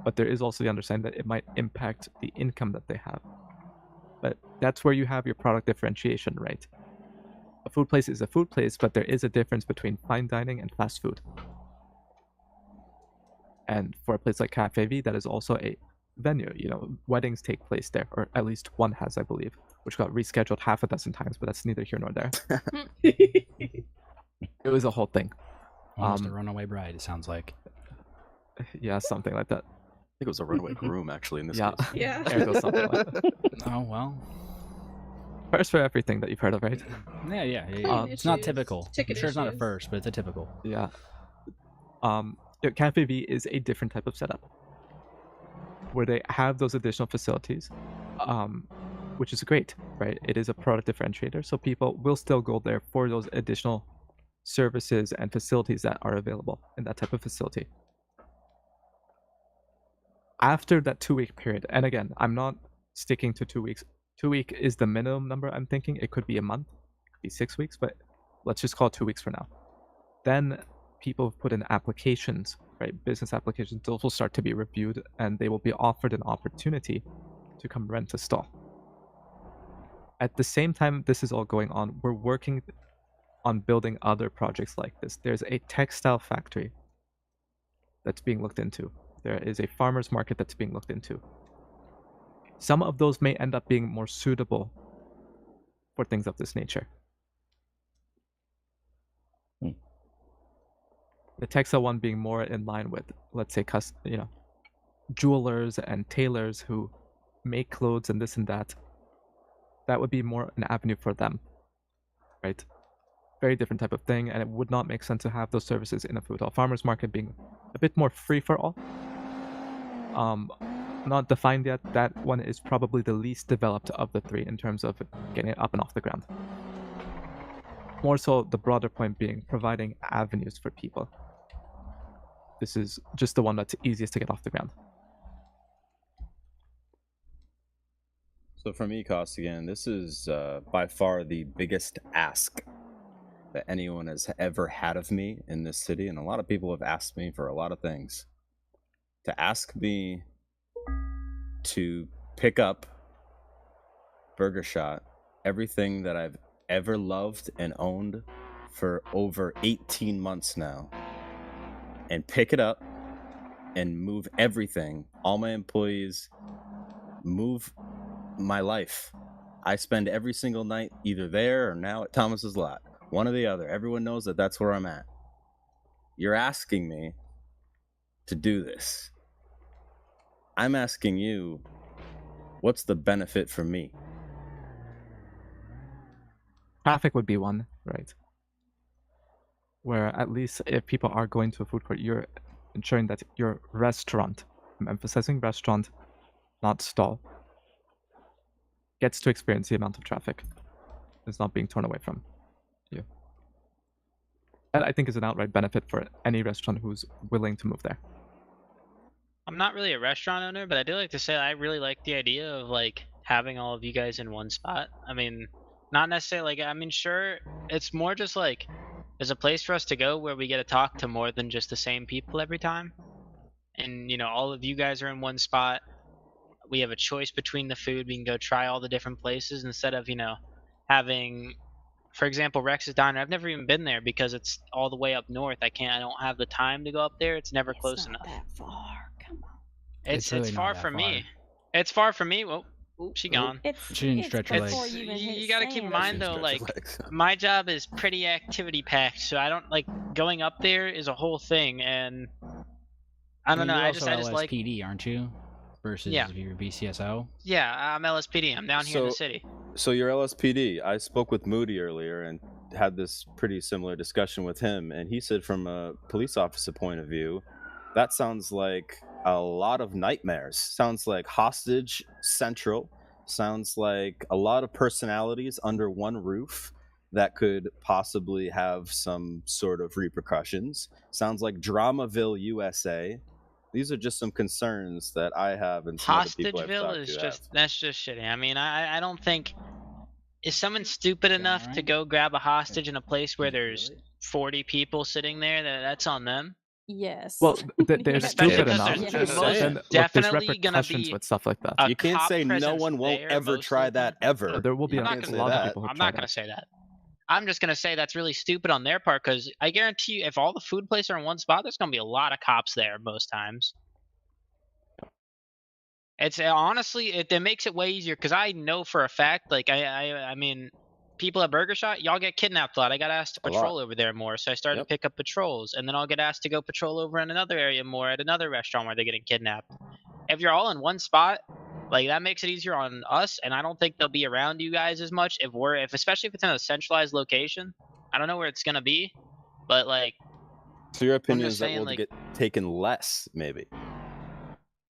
But there is also the understanding that it might impact the income that they have. But that's where you have your product differentiation, right? A food place is a food place, but there is a difference between fine dining and fast food. And for a place like Cafe V, that is also a venue. Weddings take place there, or at least one has, I believe, which got rescheduled half a dozen times, but that's neither here nor there. It was a whole thing. Almost a runaway bride, it sounds like. Yeah, something like that. I think it was a runaway groom, actually, in this Yeah. case. Yeah. There goes something like that. Oh, well. First for everything that you've heard of, right? Yeah. It's not issues, typical. I'm ticket sure it's not a issues. first, but it's a typical. Yeah. Cafe V is a different type of setup where they have those additional facilities, which is great, right? It is a product differentiator, so people will still go there for those additional services and facilities that are available in that type of facility. After that 2-week period, and again, I'm not sticking to 2 weeks. 2 week is the minimum number I'm thinking. It could be a month, it could be 6 weeks, but let's just call it 2 weeks for now. Then people put in applications, right? Business applications, those will start to be reviewed and they will be offered an opportunity to come rent a stall. At the same time this is all going on, we're working on building other projects like this. There's a textile factory that's being looked into. There is a farmer's market that's being looked into. Some of those may end up being more suitable for things of this nature. The textile one being more in line with, let's say, jewelers and tailors who make clothes and this and that. That would be more an avenue for them, right? Very different type of thing, and it would not make sense to have those services in a food hall. Farmers market being a bit more free for all. Not defined yet. That one is probably the least developed of the three in terms of getting it up and off the ground. More so, the broader point being providing avenues for people. This is just the one that's easiest to get off the ground. So for me, Costigan, this is by far the biggest ask that anyone has ever had of me in this city, and a lot of people have asked me for a lot of things. To ask me to pick up Burger Shot, everything that I've ever loved and owned for over 18 months now, and pick it up and move everything, all my employees, move my life. I spend every single night either there or now at Thomas's lot, one or the other. Everyone knows that that's where I'm at. You're asking me to do this. I'm asking you, what's the benefit for me? Traffic would be one, right? Where at least if people are going to a food court, you're ensuring that your restaurant, I'm emphasizing restaurant, not stall, gets to experience the amount of traffic. It's not being torn away from you. That I think is an outright benefit for any restaurant who's willing to move there. I'm not really a restaurant owner, but I do like to say I really like the idea of like having all of you guys in one spot. I mean, not necessarily like, I mean, sure, it's more just like there's a place for us to go where we get to talk to more than just the same people every time. And, you know, all of you guys are in one spot. We have a choice between the food. We can go try all the different places instead of, you know, having, for example, Rex's Diner. I've never even been there because it's all the way up north. I don't have the time to go up there. It's never close enough. That far. Come on. It's really not far that from far. me. It's far from me. Well, she gone. She didn't stretch her before legs. you even hit You gotta keep in mind sand. though, like my job is pretty activity packed, so I don't like going up there is a whole thing, and I don't know. You're I also just like LSPD, aren't you? Versus Yeah. if you're BCSO. yeah. I'm LSPD. I'm down here in the So- city. So you're LSPD. I spoke with Moody earlier and had this pretty similar discussion with him, and he said from a police officer point of view, that sounds like a lot of nightmares. Sounds like hostage central. Sounds like a lot of personalities under one roof that could possibly have some sort of repercussions. Sounds like Dramaville, USA. These are just some concerns that I have and some other people I've Hostageville talked is to just have. that's just shitty. I mean, I don't think is someone stupid enough to alright? go grab a hostage in a place where there's 40 people sitting there. That's on them. Yes. Well, they're Especially stupid because enough. there's Just most saying. Then, look, there's definitely gonna repercussions be with stuff like that. a You can't cop say no presence one won't there, ever most try likely. that ever. There will be I'm a not can't gonna say lot that. of people who I'm try not gonna that. say that. I'm just gonna say that's really stupid on their part because I guarantee you, if all the food places are in one spot, there's gonna be a lot of cops there most times. It's honestly, it makes it way easier because I know for a fact, like I mean, people at Burger Shot, y'all get kidnapped a lot. I got asked to A lot. patrol over there more, so I started to pick up patrols, and then I'll get asked to go patrol over in another area more at another restaurant where they're getting kidnapped. If you're all in one spot, like that makes it easier on us, and I don't think they'll be around you guys as much especially if it's in a centralized location. I don't know where it's gonna be, but like. So your opinion just is that saying, we'll like- get taken less, maybe?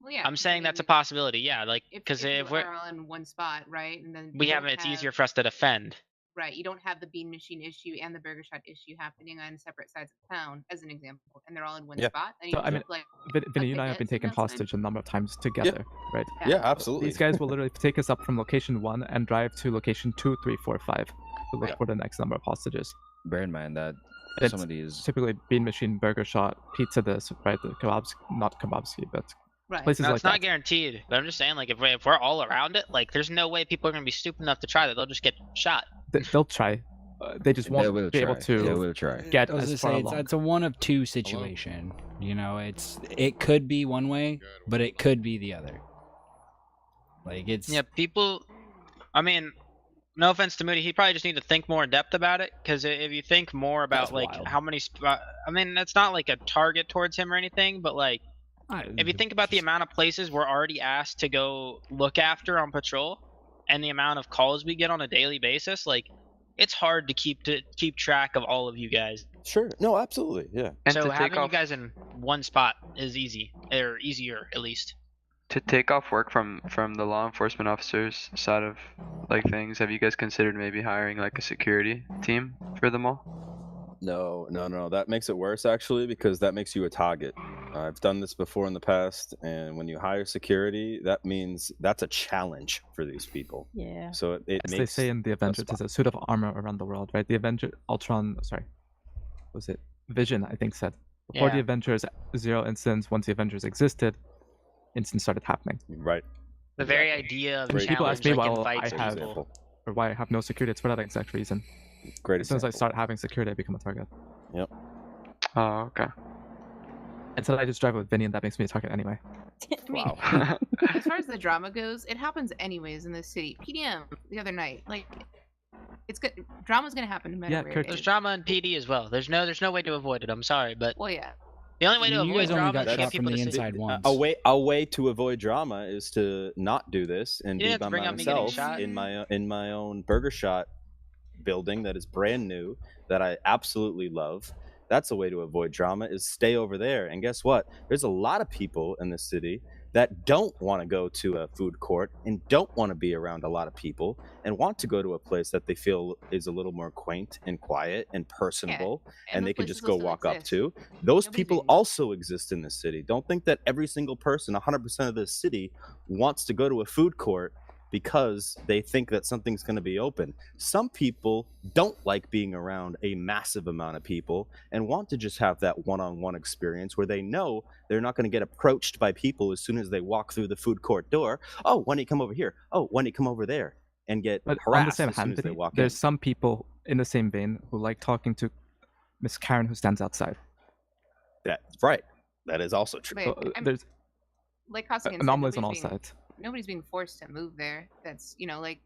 Well, yeah. I'm saying that's a possibility, yeah. Like, because if you we're are all in one spot, right, and then we you have don't it's easier for us to defend. Right, you don't have the bean machine issue and the Burger Shot issue happening on separate sides of town, as an example, and they're all in one Yeah. spot. And So, you I mean, took, like, Vinny, you and I a have been hit, taken and that's hostage a number of times together, right? Yeah, absolutely. These guys will literally take us up from location 1 and drive to location 2, 3, 4, 5 to look Yeah. for the next number of hostages. Bear in mind that It's some of these typically Bean Machine, Burger Shot, Pizza This, right? The kebabs, not Kebabski, but Right. places No, like it's not that. guaranteed, but I'm just saying, like, if we're all around it, like, there's no way people are gonna be stupid enough to try that. They'll just get shot. They'll try. They just won't will be able try. They to will try. get I was as gonna far say along. it's a one of two situation. You know, it could be one way, but it could be the other. Like it's Yeah, people. I mean, no offense to Moody, he probably just need to think more in depth about it. Because if you think more about That's like wild. how many, I mean, that's not like a target towards him or anything, but like if you think about the amount of places we're already asked to go look after on patrol, and the amount of calls we get on a daily basis, like it's hard to keep track of all of you guys. Sure. No, absolutely. Yeah. And So to take having you off guys in one spot is easy, or easier at least. to take off work from the law enforcement officers side of like things, have you guys considered maybe hiring like a security team for them all? No. That makes it worse actually, because that makes you a target. I've done this before in the past, and when you hire security, that means that's a challenge for these people. Yeah. So it As makes they say in the Avengers, there's a suit of armor around the world, right? The Avenger, Ultron, sorry, what was it? Vision, I think, said before the Yeah. Avengers, 0 incidents. Once the Avengers existed, incidents started happening. right. The very idea of When people ask challenge, me like, why invites I have people. or why I have no security, it's for that exact reason. Great As soon as I example. start having security, I become a target. Yep. Oh, okay. And so I just drive with Vinny, and that makes me a target anyway. I mean, Wow. as far as the drama goes, it happens anyways in this city. PDM the other night, like, it's good. Drama's gonna happen no matter Yeah, where Kurt- it There's is. drama in PD as well. There's no way to avoid it. I'm sorry, but Well, yeah. the only way to You avoid guys only drama got is to shot get from people the to say. inside once. A way to avoid drama is to not do this and You be didn't have by to bring up me getting myself shot. in my own Burger Shot building that is brand new that I absolutely love. That's a way to avoid drama, is stay over there. And guess what? There's a lot of people in the city that don't want to go to a food court and don't want to be around a lot of people and want to go to a place that they feel is a little more quaint and quiet and personable, and those they can places just go also walk up exist. to. Those Nobody's people being- also exist in this city. Don't think that every single person, 100% of this city, wants to go to a food court because they think that something's going to be open. Some people don't like being around a massive amount of people and want to just have that one-on-one experience where they know they're not going to get approached by people as soon as they walk through the food court door. Oh, why don't you come over here? Oh, why don't you come over there? And get But harassed on the same as soon hand, as they Vinny, walk there's in. some people in the same vein who like talking to Miss Karen who stands outside. That's right. That is also true. Wait, So, I'm- there's like Costigan said, anomalies on all nobody's being- sides. Nobody's being forced to move there. That's, you know, like,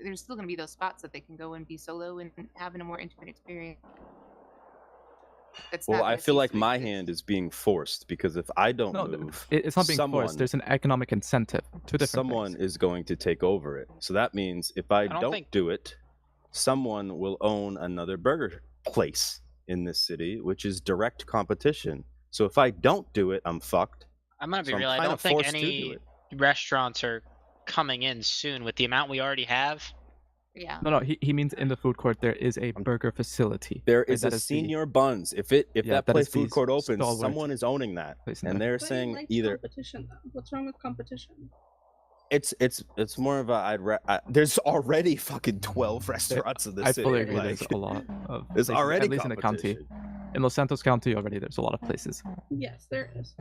there's still gonna be those spots that they can go and be solo and having a more intimate experience. That's Well, not I gonna feel cease like to my exist. hand is being forced, because if I don't No, move, it's not being someone, forced. There's an economic incentive. Two different someone things. is going to take over it. So that means if I don't don't think- do it, someone will own another burger place in this city, which is direct competition. So if I don't do it, I'm fucked. I'm gonna be So I'm real. I kinda don't think forced to do any it. restaurants are coming in soon with the amount we already have. Yeah. No, he means in the food court there is a burger facility. There right? is That a the Senior Buns. If that that place is food the court opens, stalwart someone is owning that, place in and there. they're But he saying likes either competition though. What's wrong with competition? it's more of a there's already fucking 12 restaurants in this I city. fully agree. like, There's a lot of there's places, already at least in the county. competition. In Los Santos County already, there's a lot of places. Yes, there is.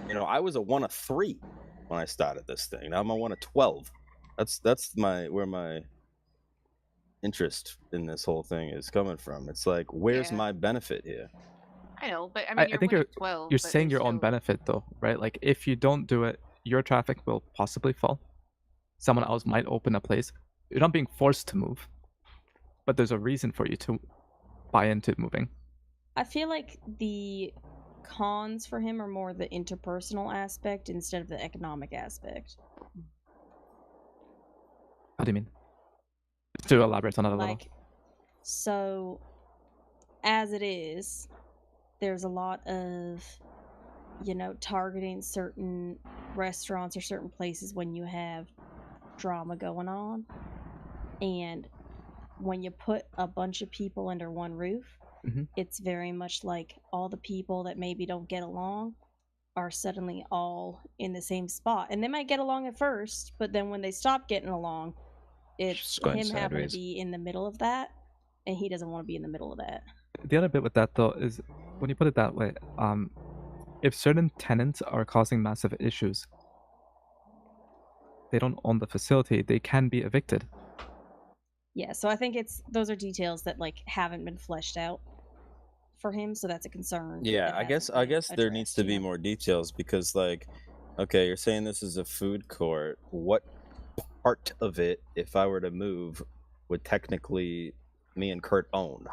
You know, I was a 1 of 3 when I started this thing. Now I'm a 1 of 12. That's where my interest in this whole thing is coming from. It's like, where's Yeah. my benefit here? I know, but I mean, I you're think one you're of 12. you're but saying there's your own still- benefit though, right? Like if you don't do it, your traffic will possibly fall. Someone else might open a place. You're not being forced to move, but there's a reason for you to buy into moving. I feel like the cons for him are more the interpersonal aspect instead of the economic aspect. What do you mean? To elaborate on that a little. Like, so as it is, there's a lot of, targeting certain restaurants or certain places when you have drama going on. And when you put a bunch of people under one roof, it's very much like all the people that maybe don't get along are suddenly all in the same spot. And they might get along at first, but then when they stop getting along, it's Just going him having to sideways. be in the middle of that, and he doesn't want to be in the middle of that. The other bit with that though is when you put it that way, if certain tenants are causing massive issues, they don't own the facility, they can be evicted. Yeah, so I think those are details that like haven't been fleshed out for him, so that's a concern. Yeah, that I guess hasn't been there needs to addressed, be more details because like, okay, you're saying this is a food court. What part of it, if I were to move, would technically me and Kurt own?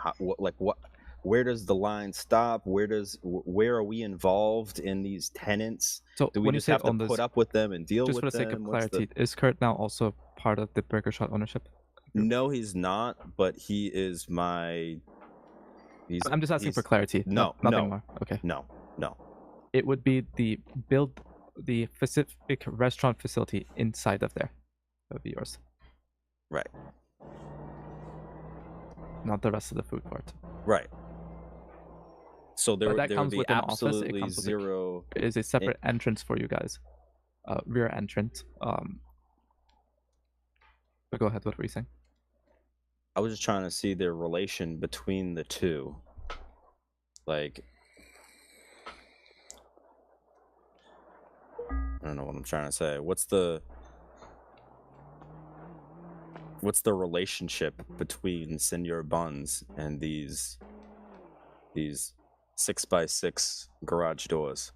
Where does the line stop? Where are we involved in these tenants? So Do we when you just say have to own this, put up with them and deal just with for the them? sake of What's clarity, is Kurt now also part of the Burger Shot ownership? No, he's not, but he is my... I'm just asking for clarity. No, nothing more. Okay. No. It would be the specific restaurant facility inside of there. That would be yours. Right. Not the rest of the food court. Right. So there that would comes be with an office. It absolutely comes with zero... It is a separate entrance for you guys. Rear entrance. But go ahead, what were you saying? I was just trying to see the relation between the two. Like, I don't know what I'm trying to say. What's the relationship between Senor Buns and these 6x6 garage doors?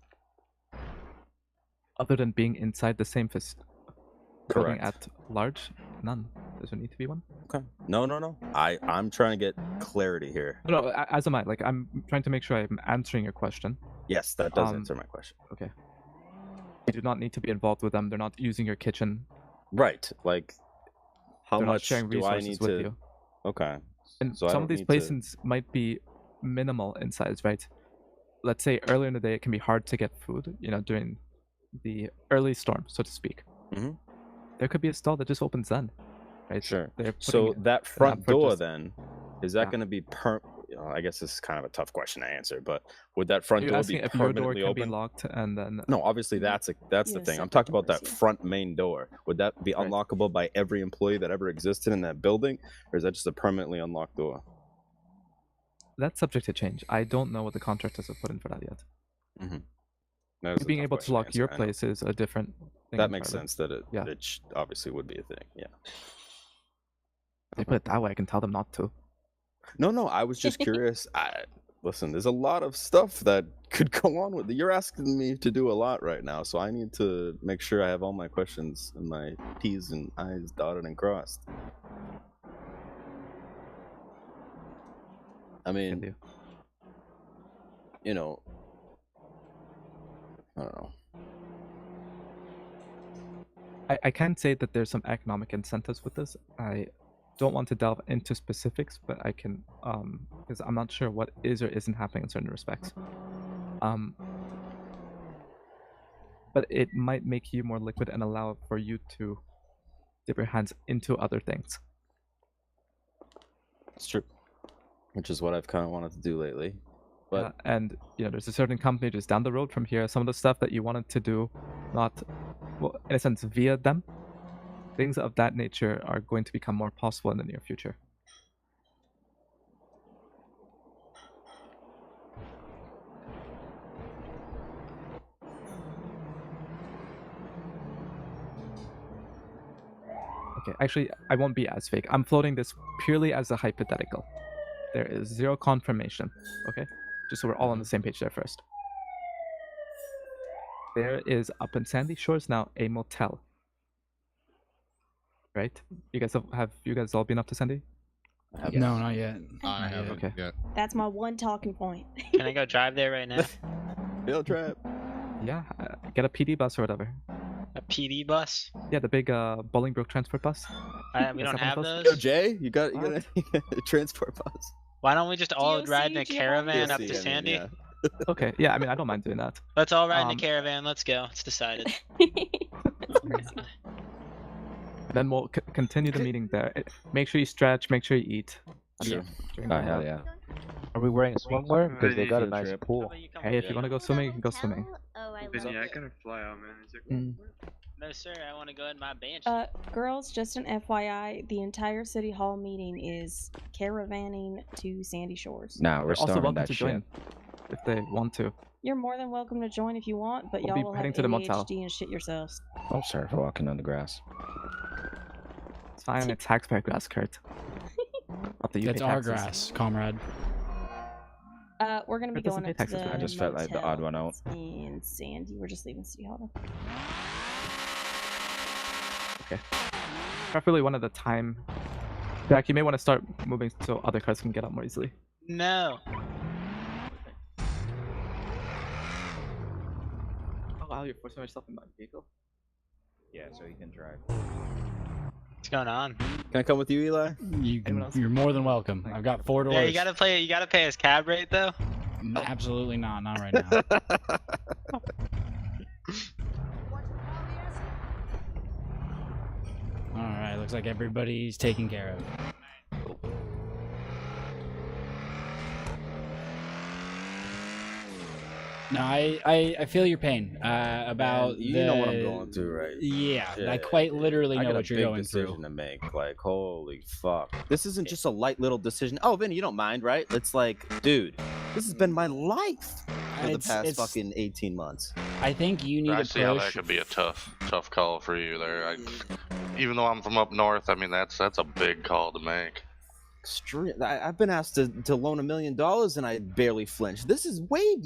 Other than being inside the same building Correct. at large, none. Does there need to be one? Okay. No. I'm trying to get clarity here. No, as am I. Like, I'm trying to make sure I'm answering your question. Yes, that does answer my question. Okay. You do not need to be involved with them. They're not using your kitchen. Right. Like, how They're not much sharing do I resources need with to... you. Okay. And So I some don't of these need to- places might be minimal in size, right? Let's say earlier in the day, it can be hard to get food, during the early storm, so to speak. Mhm. There could be a stall that just opens then, right? Sure. They're So putting that an front effort door just- then, is that Yeah. going to be I guess this is kind of a tough question to answer, but would that front You're door asking be if your door permanently can open? be locked and then... No, obviously that's the Yeah, thing. I'm separate talking about doors, that yeah. front main door. Would that be Right. unlockable by every employee that ever existed in that building, or is that just a permanently unlocked door? That's subject to change. I don't know what the contractors have put in for that yet. That is You a being tough able to question lock answer, your I know. place is a different thing. That makes entirely. sense that Yeah. it obviously would be a thing. Yeah. If they put it that way, I can tell them not to. No, I was just curious. Listen, there's a lot of stuff that could go on with it. You're asking me to do a lot right now, so I need to make sure I have all my questions and my T's and I's dotted and crossed. I mean, I don't know. I can say that there's some economic incentives with this. I don't want to delve into specifics, but I can, because I'm not sure what is or isn't happening in certain respects. But it might make you more liquid and allow for you to dip your hands into other things. It's true. Which is what I've kind of wanted to do lately. But And there's a certain company just down the road from here. Some of the stuff that you wanted to do, not, well, in a sense, via them, things of that nature are going to become more possible in the near future. Okay, actually, I won't be as fake. I'm floating this purely as a hypothetical. There is zero confirmation, okay? Just so we're all on the same page there first. There is up in Sandy Shores now a motel. right? You guys have you guys all been up to Sandy? No, not yet. I Not haven't Okay. yet. That's my one talking point. Can I go drive there right now? Field trip. Yeah, get a PD bus or whatever. A PD bus? Yeah, the big Bolingbroke transport bus. We Yes, don't I'm have on those. Yo, Jay, you got What? a transport bus. Why don't we just all DOC, ride in a caravan up DOC, to I mean, Sandy? yeah. Okay, yeah, I mean I don't mind doing that. Let's all ride in a Um, caravan. Let's go. It's decided. Then we'll continue the meeting there. Make sure you stretch. Make sure you eat. Sure. Oh hell yeah. Are we wearing swimwear? Because they got a Field nice trip. pool. Hey, if you want to go swimming, you can go swimming. Oh, I Busy, love I it. gotta fly out, man. Is there Mm. No, sir. I want to go in my bench. Girls, just an FYI, the entire city hall meeting is caravanning to Sandy Shores. Nah, we're They're also starting welcome that to shit. join if they want to. You're more than welcome to join if you want, but We'll y'all be will have heading to the motel. ADHD and shit yourselves. Oh, sorry for walking on the grass. It's fine. It's taxpayer grass, Kurt. Not the UK That's our taxes. grass, comrade. We're gonna be It doesn't going pay up to taxes, the right? I just felt like the odd one out. in Sandy. We're just leaving City Hall. Okay. Preferably one at a time. Jack, you may want to start moving so other cars can get up more easily. No. Oh wow, you're forcing yourself in my vehicle. Yeah, so you can drive. What's going on? Can I come with you, Eli? Anyone else? You're more than welcome. I've got 4 doors. Yeah, you gotta play. You gotta pay his cab rate though. Absolutely not. Not right now. All right. Looks like everybody's taken care of. No, I feel your pain about Man, you know what I'm the- going through, right? Yeah, I Yeah, quite literally I know got what a you're big going decision through. to make. Like, holy fuck! This isn't just a light little decision. Oh, Vinny, you don't mind, right? It's like, dude, this has been my life for the It's- past it's- fucking 18 months. I think you need I to see how that push. could be a tough call for you there. Even though I'm from up north, I mean that's a big call to make. I've been asked to loan $1 million and I barely flinch. This is way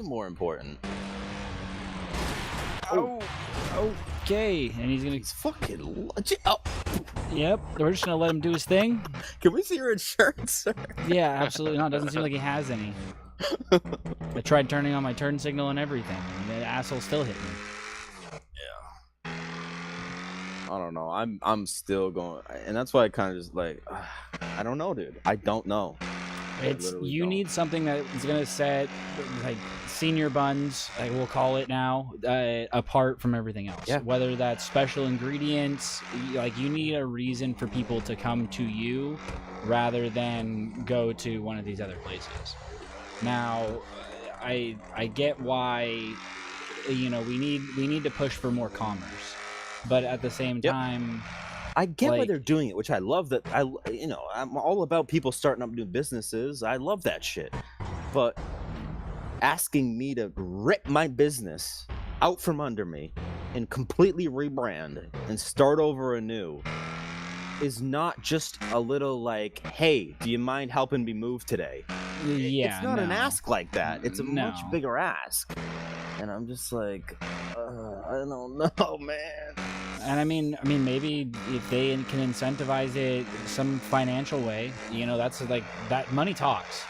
more important. Oh, okay. And he's gonna. He's fucking. Yep. We're just gonna let him do his thing. Can we see your insurance, sir? Yeah, absolutely not. Doesn't seem like he has any. I tried turning on my turn signal and everything, and the asshole still hit me. I don't know. I'm still going, and that's why I kind of just like, I don't know, dude. I don't know. It's literally you don't. need something that is gonna set like senior buns, like we'll call it now, apart from everything else. Yeah. Whether that's special ingredients, like you need a reason for people to come to you rather than go to one of these other places. Now, I get why, you know, we need to push for more commerce, but at the same Yep. time, I get why like- they're doing it, which I love. That I'm all about people starting up new businesses. I love that shit. But asking me to rip my business out from under me and completely rebrand and start over anew is not just a little like, hey, do you mind helping me move today? yeah, It's not an no. ask like that. It's a much No. bigger ask. And I'm just like, I don't know, man. And I mean, maybe if they can incentivize it some financial way, you know, that's like that. Money talks.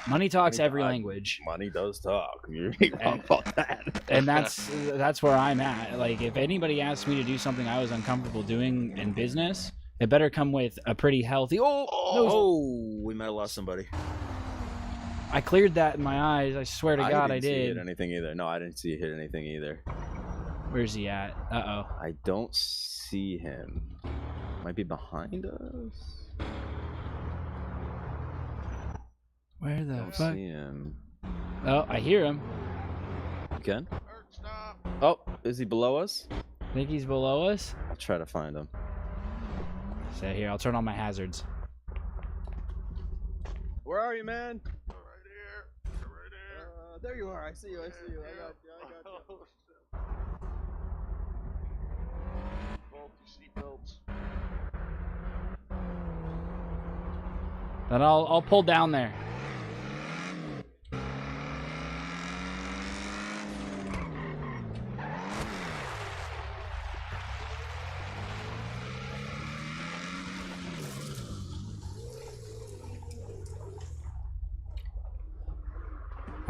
Money talks every language, Money does talk. You're wrong about that. and that's where I'm at. Like, if anybody asks me to do something I was uncomfortable doing in business, it better come with a pretty healthy. Oh, we might have lost somebody. I cleared that in my eyes. I swear to God, I didn't see you did. hit anything either. No, I didn't see you hit anything either. Where's he at? Uh oh. I don't see him. Might be behind us. Where the Don't fuck? see him. Oh, I hear him. Again? Oh, is he below us? Think he's below us. I'll try to find him. So here, I'll turn on my hazards. Where are you, man? Right here. Right here. There you are. I see you. I see you. I got you. Then I'll pull down there.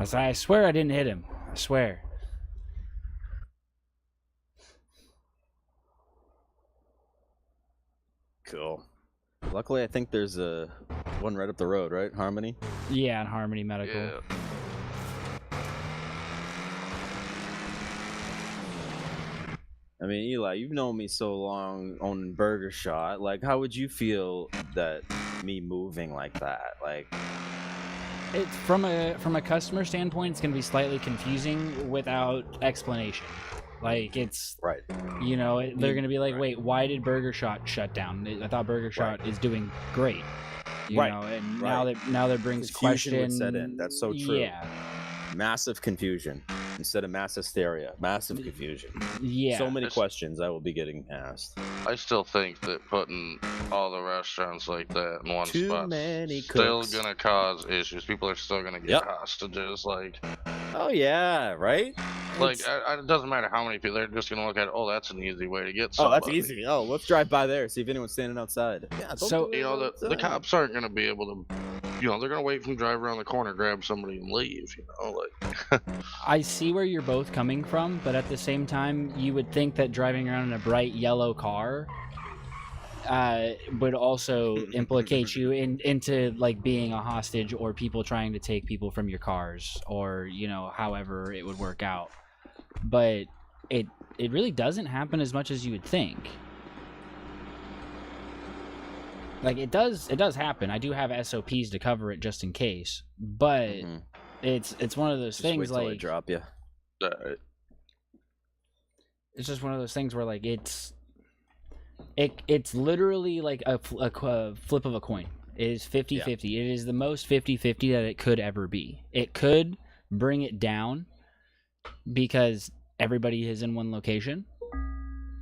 I swear I didn't hit him. I swear. Cool. Luckily, I think there's one right up the road, right? Harmony? Yeah, in Harmony Medical. Yeah. I mean, Eli, you've known me so long owning Burger Shot. Like, how would you feel that me moving like that? Like, It's from a customer standpoint, it's going to be slightly confusing without explanation. Like, it's right. You know, they're going to be like, Right. wait, why did Burger Shot shut down? I thought Burger Shot is doing great. You Right. know, and Right. now that brings Confusion would question. set in. That's so true. Yeah. Massive confusion instead of mass hysteria. Massive confusion. Yeah. So many It's- questions I will be getting asked. I still think that putting all the restaurants like that in one Too spot many still cooks. gonna cause issues. People are still gonna get Yep. hostages. Like, Oh yeah, right? like It's- it doesn't matter how many people. They're just gonna look at, oh, that's an easy way to get oh, somebody. that's easy. Oh, let's drive by there, see if anyone's standing outside. Yeah, don't So- do it You know, the outside. cops aren't gonna be able to. You know, they're gonna wait for him to drive around the corner, grab somebody, and leave. You know, like. I see where you're both coming from, but at the same time, you would think that driving around in a bright yellow car would also implicate you into like being a hostage or people trying to take people from your cars, or you know, however it would work out. But it really doesn't happen as much as you would think. Like it does happen. I do have SOPs to cover it just in case, but Mhm. it's one of those Just wait things till I like drop you. it's just one of those things where like it's literally like a flip of a coin. It is 50-50. It is the most 50-50 that it could ever be. It could bring it down because everybody is in one location.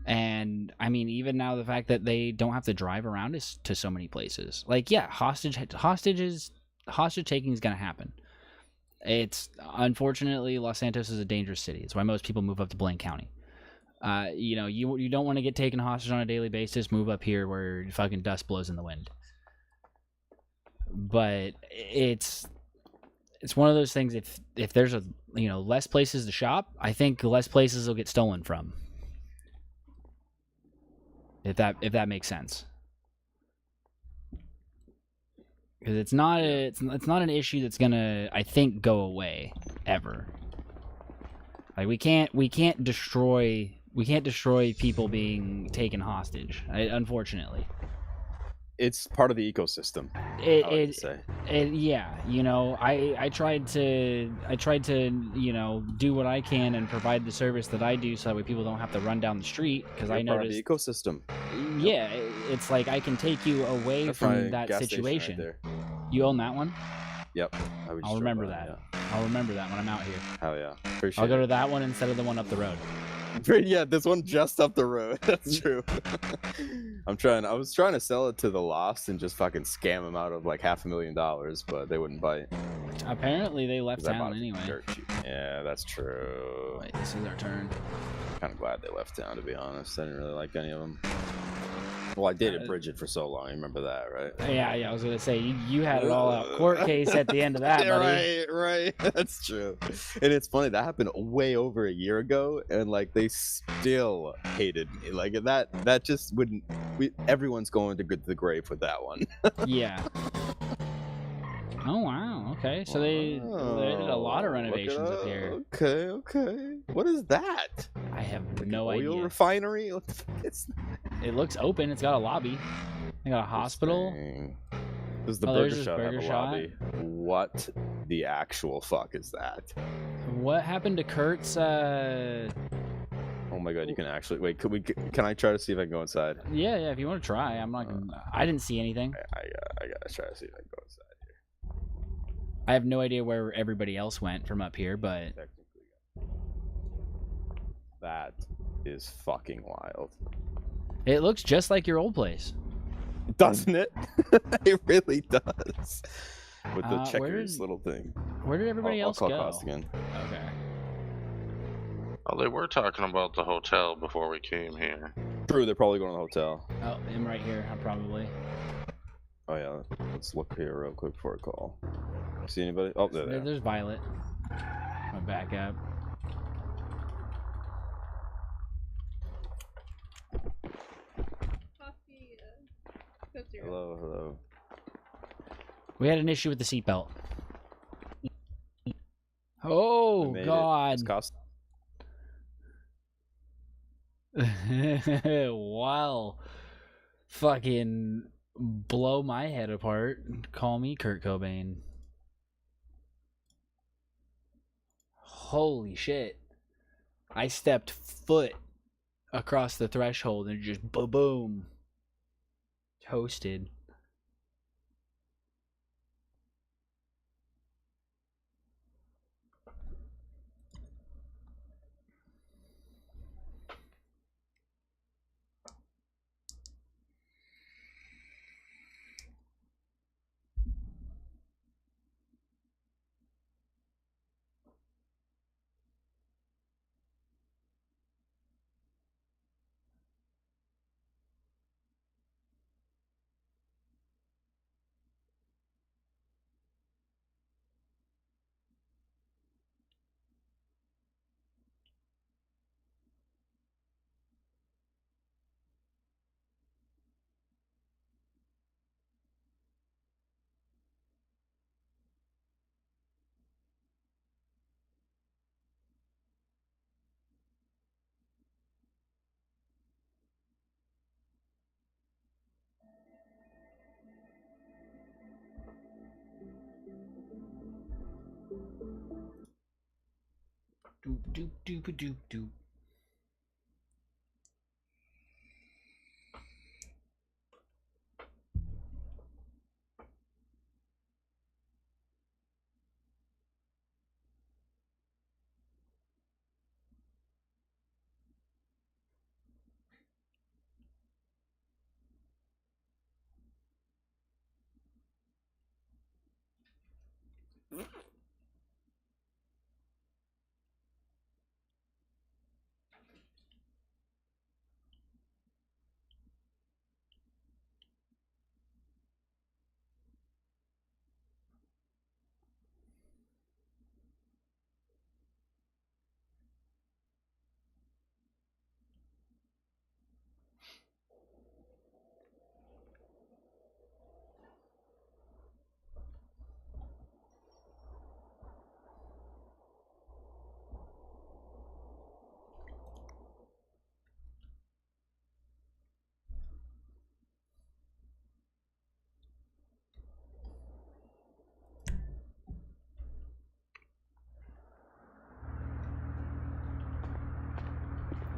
And I mean, even now, the fact that they don't have to drive around is to so many places. Like, yeah, hostage taking is going to happen. It's unfortunately Los Santos is a dangerous city. It's why most people move up to Blaine County. You know, you don't want to get taken hostage on a daily basis. Move up here where fucking dust blows in the wind. But it's one of those things. If there's less places to shop, I think less places will get stolen from. If that makes sense. Because it's not an issue that's gonna, I think, go away ever. Like we can't destroy people being taken hostage. Unfortunately, It's part of the ecosystem. Yeah, you know, I tried to do what I can and provide the service that I do so that way people don't have to run down the street because I Part of noticed the ecosystem. yeah, it's like I can take you away That's my from that gas station right situation. there. You own that one? Yep. I would just I'll drove remember by, that. yeah. I'll remember that when I'm out here. Hell yeah. Appreciate I'll go it. to that one instead of the one up the road. Yeah, this one just up the road. That's true. I was trying to sell it to the Lost and just fucking scam them out of like $500,000, but they wouldn't bite. Apparently they left 'Cause I bought town it anyway. dirt cheap. Yeah, that's true. Wait, this is our turn. Kind of glad they left town, to be honest. I didn't really like any of them. Well, I dated Bridget for so long. You remember that, right? Yeah, I was gonna say you had it all out court case at the end of that, buddy. Right. That's true. And it's funny that happened way over a year ago, and like they still hated me. Like that just wouldn't. Everyone's going to the grave with that one. Yeah. Oh wow. Okay, so they did a lot of renovations up here. Okay. What is that? I have no Oil idea. refinery? What the fuck is It looks open. It's got a lobby. They got a hospital. Does the Oh, Burger there's this Shot have Burger a Shot? lobby? What the actual fuck is that? What happened to Kurt's? Oh my god, you can actually wait. Can I try to see if I can go inside? Yeah. If you want to try, I'm not gonna. I didn't see anything. I gotta try to see if I can go inside here. I have no idea where everybody else went from up here, but That is fucking wild. it looks just like your old place. Doesn't it? It really does. With the Where checkers did- little thing. Where did everybody I'll else call go? Cost again. Okay. Oh, they were talking about the hotel before we came here. True, they're probably going to the hotel. Oh, him right here, probably. Oh yeah, let's look here real quick before I call. See anybody? Oh, there they are. There's Violet. I'll back up. Coffee, Coke Zero. Hello, hello. We had an issue with the seatbelt. We Oh made it. God! It's cost- Wow, fucking blow my head apart. Call me Kurt Cobain. Holy shit! I stepped foot across the threshold and just boom, toasted. Doop doop doop doop doop.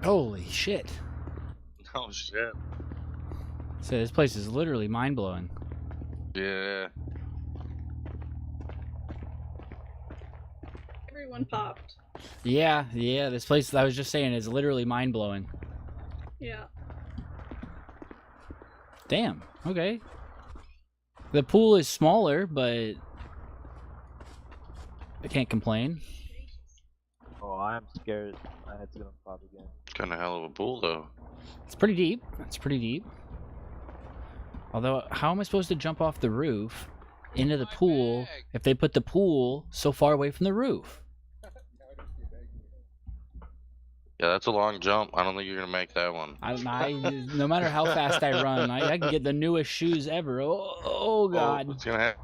Holy shit! Oh shit. So this place is literally mind blowing. Yeah. Everyone popped. Yeah, this place I was just saying is literally mind blowing. Yeah. Damn. Okay. The pool is smaller, but I can't complain. Oh, I'm scared. My head's gonna pop again. Kind of hell of a pool though. It's pretty deep. It's pretty deep. Although, how am I supposed to jump off the roof into the pool if they put the pool so far away from the roof? Yeah, that's a long jump. I don't think you're gonna make that one. No matter how fast I run, I can get the newest shoes ever. Oh God. Oh, it's gonna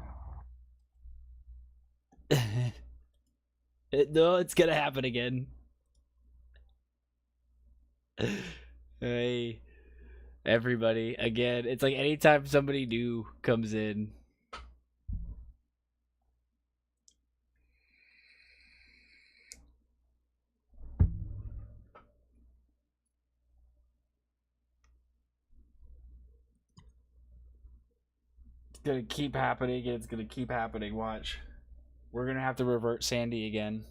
happen. No, it's gonna happen again. Hey, everybody, again, it's like anytime somebody new comes in. It's gonna keep happening, and it's gonna keep happening. Watch. We're gonna have to revert Sandy again.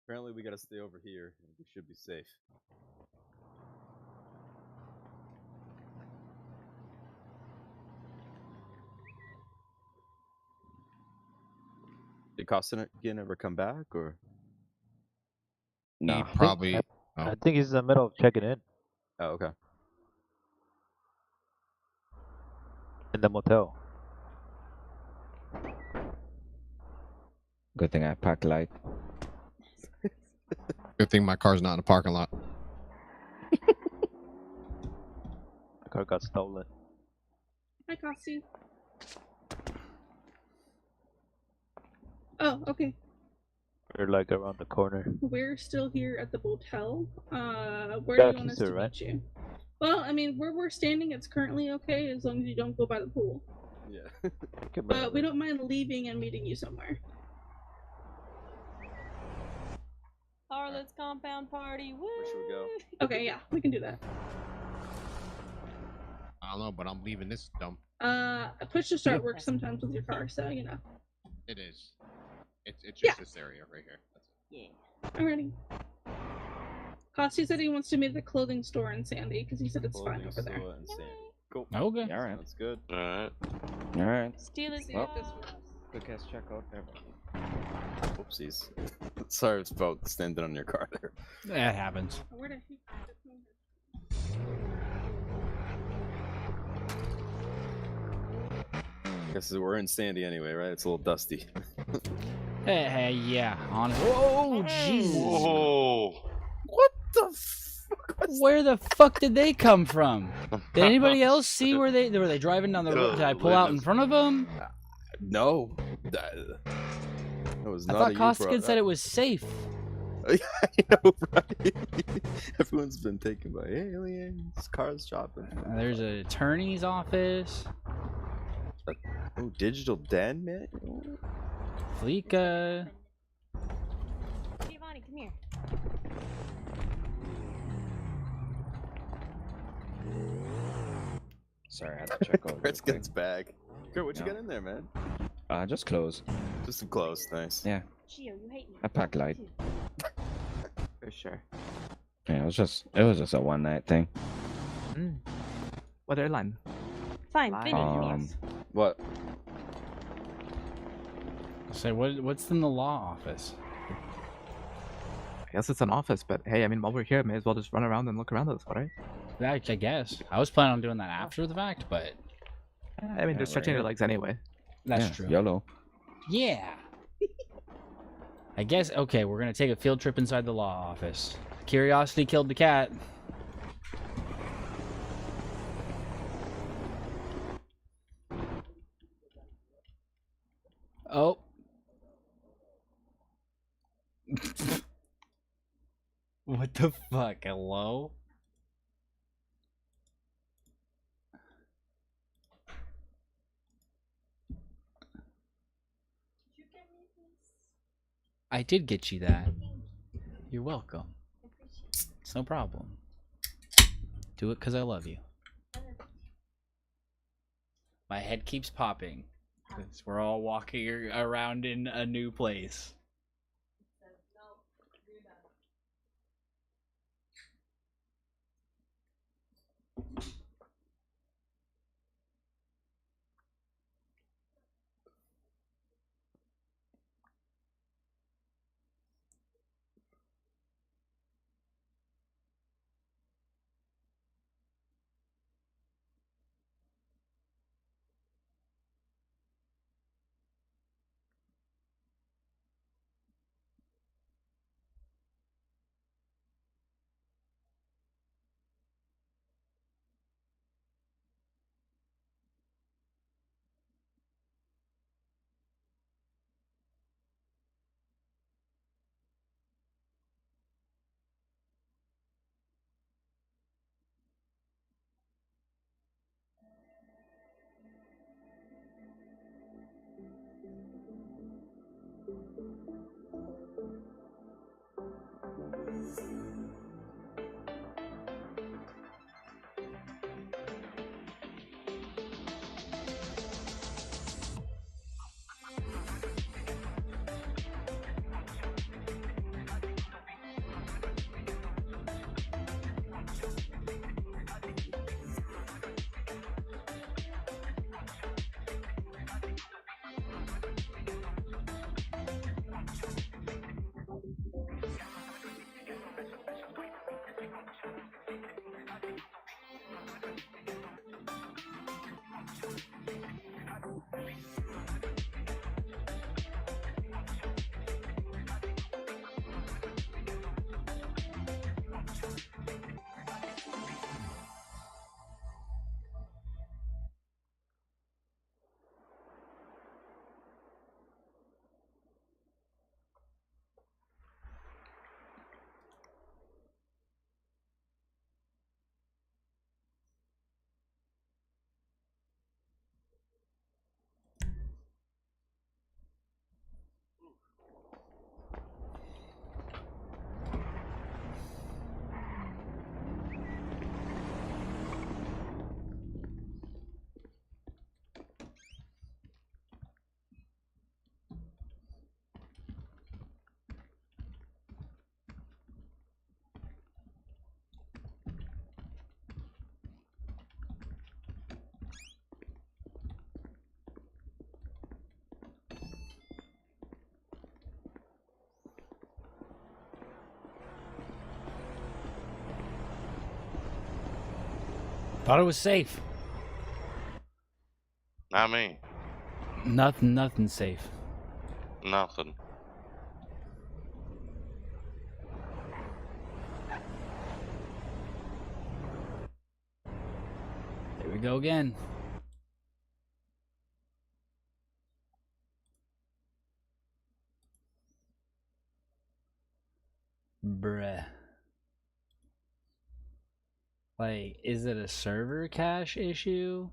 Apparently, we gotta stay over here. We should be safe. Did Costigan ever come back, or? He Nah. probably. I think he's in the middle of checking in Oh, okay. in the motel. Good thing I packed light. Good thing my car's not in the parking lot. My car got stolen. Hi, Costu. Oh, okay. We're like around the corner. We're still here at the motel. Where Got do you want us keys, to right? meet you? Well, I mean, where we're standing, it's currently okay as long as you don't go by the pool. Yeah. But we don't mind leaving and meeting you somewhere. Harlot's compound party. Woo! Where should we go? Okay, yeah, we can do that. I don't know, but I'm leaving this dump. Push to start works sometimes with your car, so you know. It is. It's just Yeah. this area right here. Yeah. Alrighty. Costu said he wants to meet at the clothing store in Sandy because he said it's fine over there. Cool. Okay. All right. That's good. All right. All right. Steal his Well, car. quick ass checkout. Oopsies. Sorry about standing on your car there. That happens. Where the Guess we're in Sandy anyway, right? It's a little dusty. Hey, yeah. Honestly. Oh, Jesus. Whoa. What the fuck? Where the fuck did they come from? Did anybody else see were they driving down the road? Did I pull out in front of them? No. That was I not thought a you Costigan said it was safe. I know, right? Everyone's been taken by aliens. Cars shopping. There's an attorney's office. Oh, digital den, man. Fleeka. Giovanni, come here. Sorry, I had to check out. Redskins bag. Kurt, what you Yeah. got in there, man? Just clothes. Just some clothes, nice. Yeah. Gio, you hate me. I packed light. For sure. Yeah, it was just a one night thing. What airline? Fine, Vinny, come here. What? Say what's in the law office? I guess it's an office, but hey, I mean, while we're here, may as well just run around and look around us, right? I guess. I was planning on doing that after the fact, but I mean, they're stretching their legs anyway. that's Yeah, true. YOLO. Yeah. I guess, okay, we're going to take a field trip inside the law office. Curiosity killed the cat. Oh. What the fuck? Hello? I did get you that. You're welcome. It's no problem. Do it because I love you. My head keeps popping. 'Cause we're all walking around in a new place. Thought it was safe. Not me. Nothing safe. Nothing. There we go again. Bruh. Like, is it a server cache issue?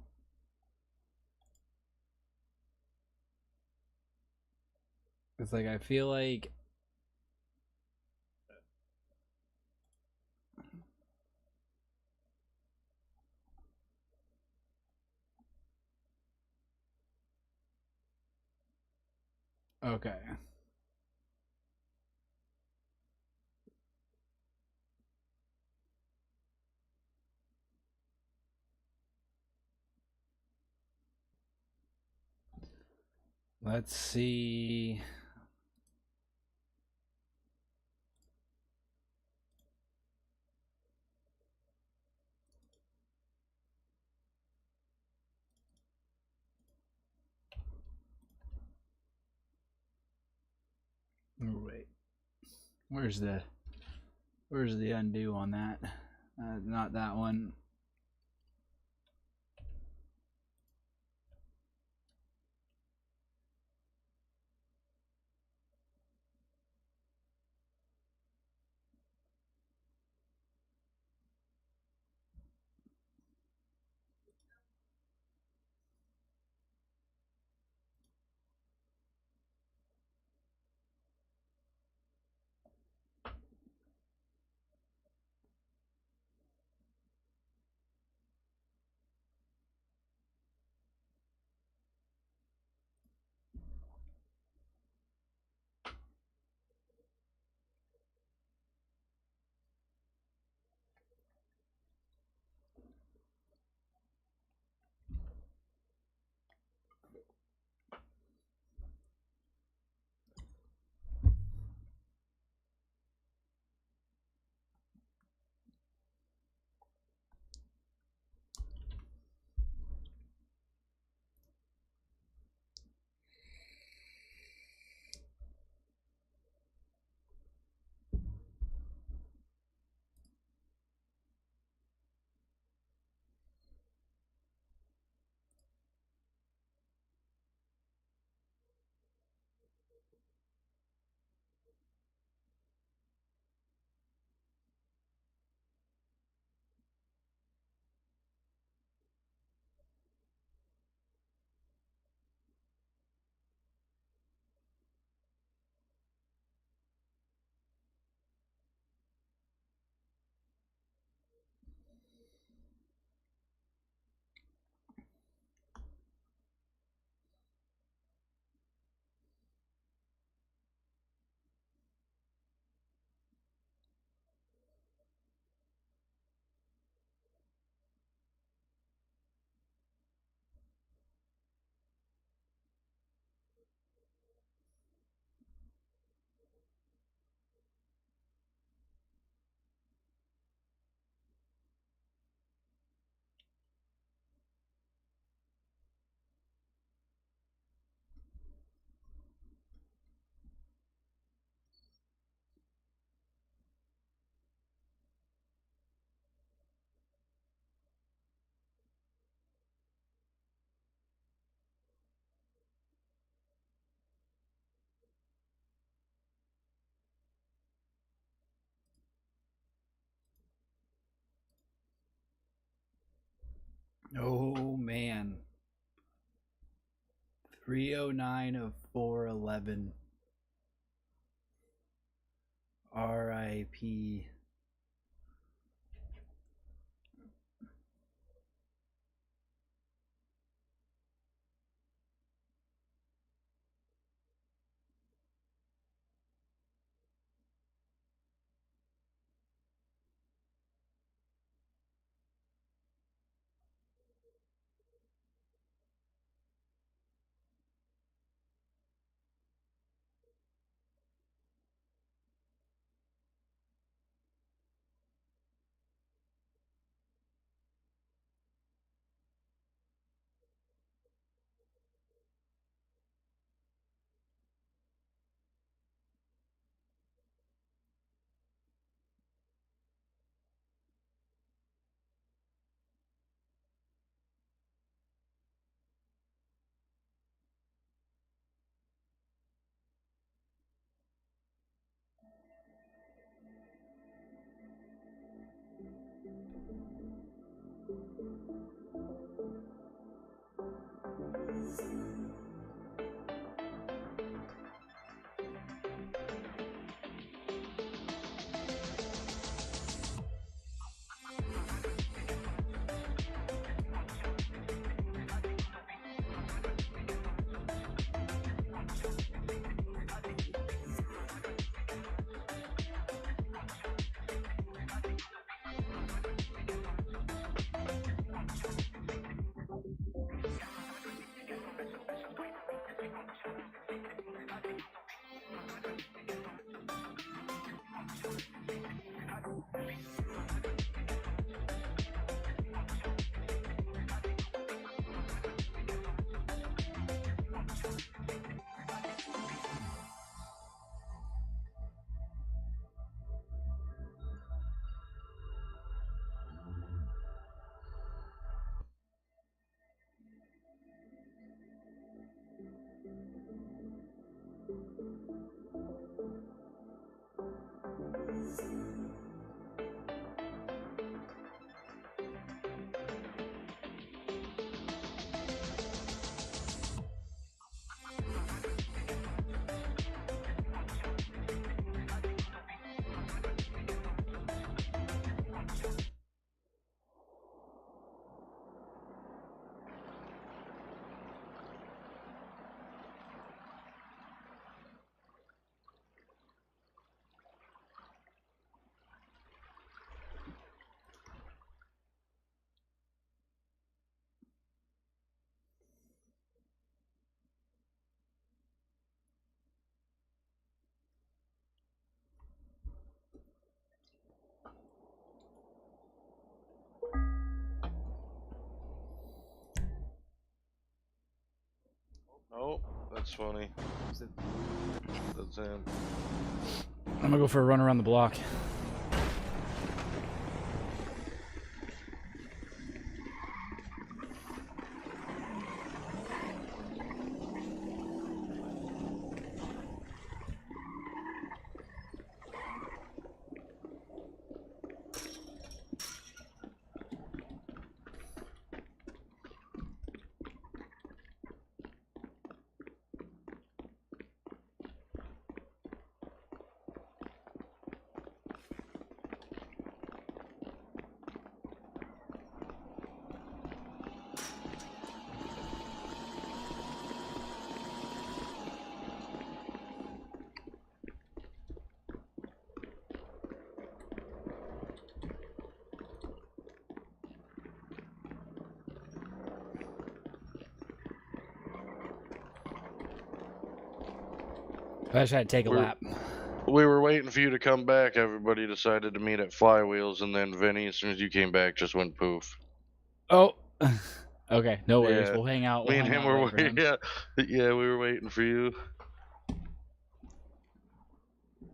It's like, I feel like... Okay. Let's see... Oh, wait. Where's the undo on that? Not that one. Oh man. 309 of 411. RIP. Oh, that's funny. That's him. I'm gonna go for a run around the block. I just had to take a lap. We were waiting for you to come back. Everybody decided to meet at Flywheels, and then Vinny, as soon as you came back, just went poof. Oh, okay. No worries. Yeah. We'll hang out. Me We'll and hang him out were right for him. yeah, we were waiting for you.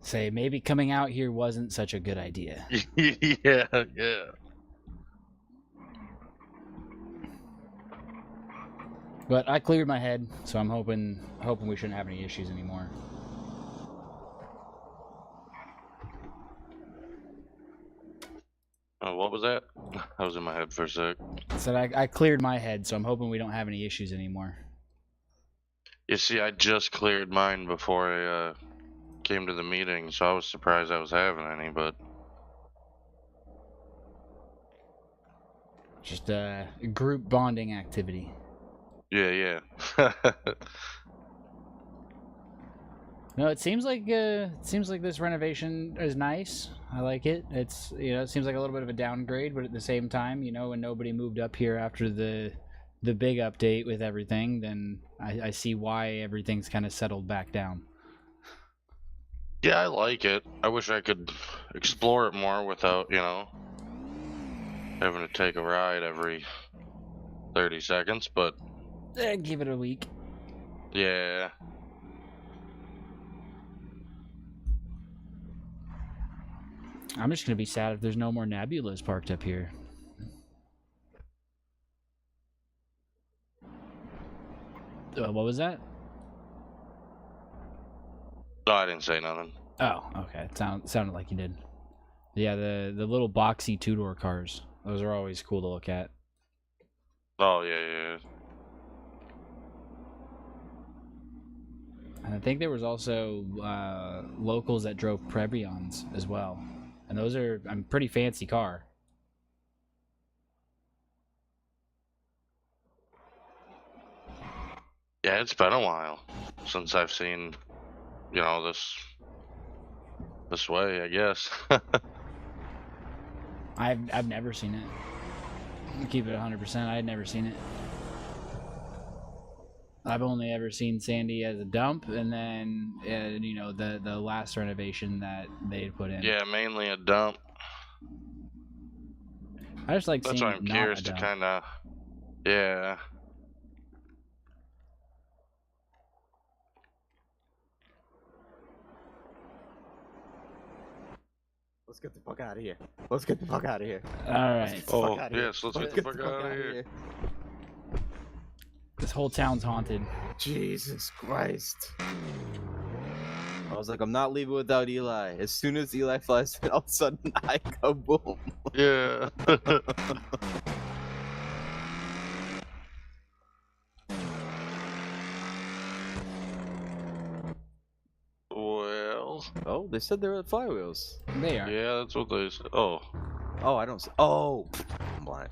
Say maybe coming out here wasn't such a good idea. yeah. But I cleared my head, so I'm hoping we shouldn't have any issues anymore. Oh, what was that? I was in my head for a sec. I said I cleared my head, so I'm hoping we don't have any issues anymore. You see, I just cleared mine before I came to the meeting, so I was surprised I was having any, but... Just a group bonding activity. Yeah. No, it seems like this renovation is nice. I like it. It's it seems like a little bit of a downgrade, but at the same time, when nobody moved up here after the big update with everything, then I see why everything's kind of settled back down. Yeah, I like it. I wish I could explore it more without, having to take a ride every 30 seconds, but... Give it a week. Yeah. I'm just gonna be sad if there's no more Nebulas parked up here. What was that? No, I didn't say nothing. Oh, okay. It sounded like you did. Yeah, the little boxy two-door cars. Those are always cool to look at. Oh, yeah. And I think there was also locals that drove Prebions as well. And those are a pretty fancy car. Yeah, it's been a while since I've seen, this way, I guess. I've never seen it. Keep it 100%. I had never seen it. I've only ever seen Sandy as a dump, and then the last renovation that they had put in. Yeah, mainly a dump. I just like That's seeing why I'm it not curious a to dump. kind of, yeah. Let's get the fuck out of here. Let's get the fuck out of here. All Let's right. get the fuck Oh, out of here. yes, let's get the fuck out of here. This whole town's haunted. Jesus Christ. I was like, I'm not leaving without Eli. As soon as Eli flies in, all of a sudden I go boom. Yeah. Well. Oh, they said they were at flywheels. They are. Yeah, that's what they said. Oh. Oh, I don't see. Oh, I'm blind.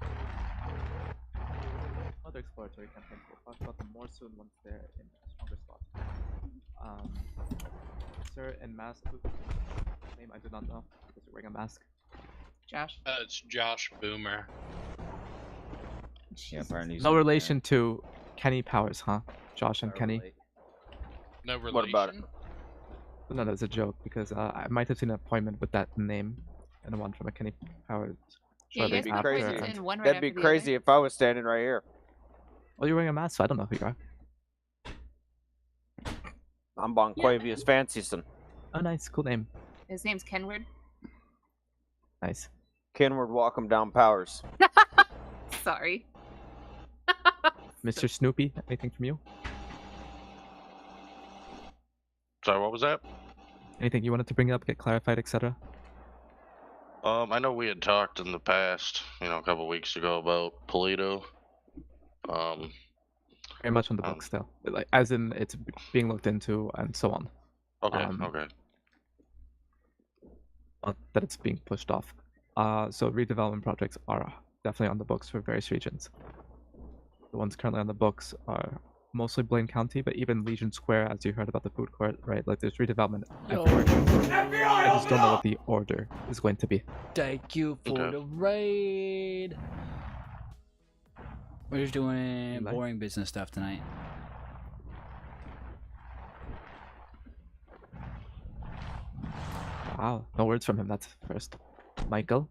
Other exploratory campaigns. We'll talk about them more soon once they're in a stronger spot. Sir in mask. Name I do not know. Because you're wearing a mask. Josh. It's Josh Boomer. Yeah, apparently. he's No not relation to Kenny Powers, huh? Josh and Kenny. No relation. What about it? No, that's a joke because I might have seen an appointment with that name and the one from a Kenny Powers. Yeah, you shortly guys be can after, crazy. point and- in one right That'd be after the crazy other. if I was standing right here. Well, you're wearing a mask, so I don't know who you are. I'm Bonquavius Fancyson. Oh, nice, cool name. His name's Kenward. Nice. Kenward Walk 'em down Powers. Sorry. Mr. Snoopy, anything from you? Sorry, what was that? Anything you wanted to bring up, get clarified, etc.? I know we had talked in the past, a couple weeks ago about Polito. Very much on the book still, like as in it's being looked into and so on. Okay, Um, okay. Not that it's being pushed off. So redevelopment projects are definitely on the books for various regions. The ones currently on the books are mostly Blaine County, but even Legion Square, as you heard about the food court, right? Like there's redevelopment everywhere. I just don't know what the order is going to be. Thank you for Okay. the raid. We're just doing Like- boring business stuff tonight. Wow, no words from him. That's first. Michael.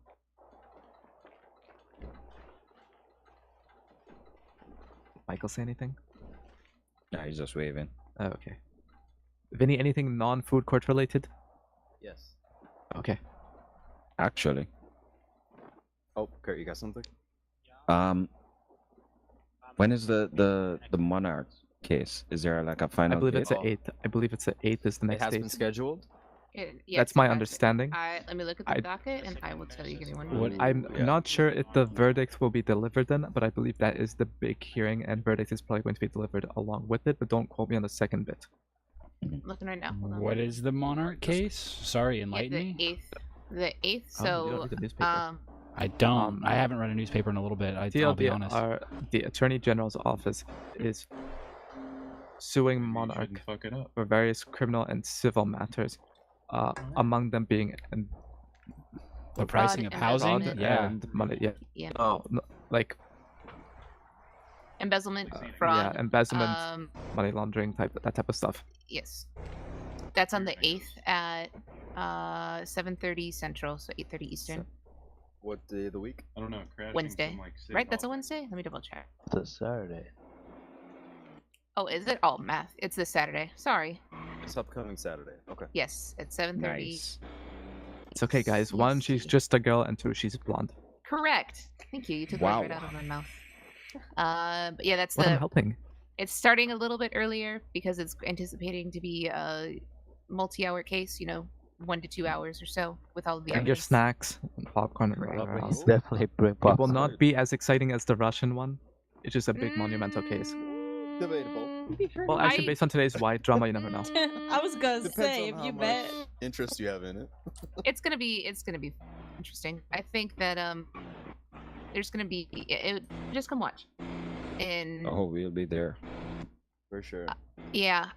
Michael say anything? Nah, he's just waving. Oh, okay. Vinny, anything non-food court related? Yes. Okay. Actually, Oh, Kurt, you got something? when is the Monarch case? Is there like a I final believe date? it's the 8th. I believe it's the 8th is the It next has been date. scheduled. Yes, That's my it has- understanding. let me look at the I- docket and I will tell you. Give me one What- moment. I'm Yeah. not sure if the verdict will be delivered then, but I believe that is the big hearing, and verdict is probably going to be delivered along with it. But don't quote me on the second bit. I'm looking right now. Hold on. What is the Monarch case? Sorry, enlighten the me. 8th. The 8th. Oh, you don't So read the newspaper. I don't. I haven't read a newspaper in a little bit. I'll be honest. The Attorney General's office is suing Monarch fuck it up. for various criminal and civil matters, among them being The pricing of and housing. embezzlement. Yeah. and money. Yeah. Yeah. Oh, no, like Embezzlement, yeah, fraud. embezzlement, money laundering that type of stuff. Yes. That's on the 8th at 7:30 Central, so 8:30 Eastern. What day of the week? I don't know. Wednesday. Right? That's a Wednesday? Let me double check. It's a Saturday. Oh, is it? Oh, math. It's this Saturday. Sorry. It's upcoming Saturday. Okay. Yes, at 7:30. Nice. It's okay, guys. One, she's just a girl, and two, she's blonde. Correct. Thank you. You took Wow. that right out of my mouth. But yeah, that's Well, I'm the. helping. It's starting a little bit earlier because it's anticipating to be a multi-hour case. 1 to 2 hours or so with all of the Bring your evidence. snacks and popcorn and whatever else. Definitely bring It will popcorn. not be as exciting as the Russian one. It's just a big monumental case. Debatable. Well, actually, based on today's white drama, you never know. I was gonna Depends say, on if you how bet. much interest you have in it. It's gonna be interesting. I think that there's gonna be just come watch. And Oh, we'll be there. For sure. yeah,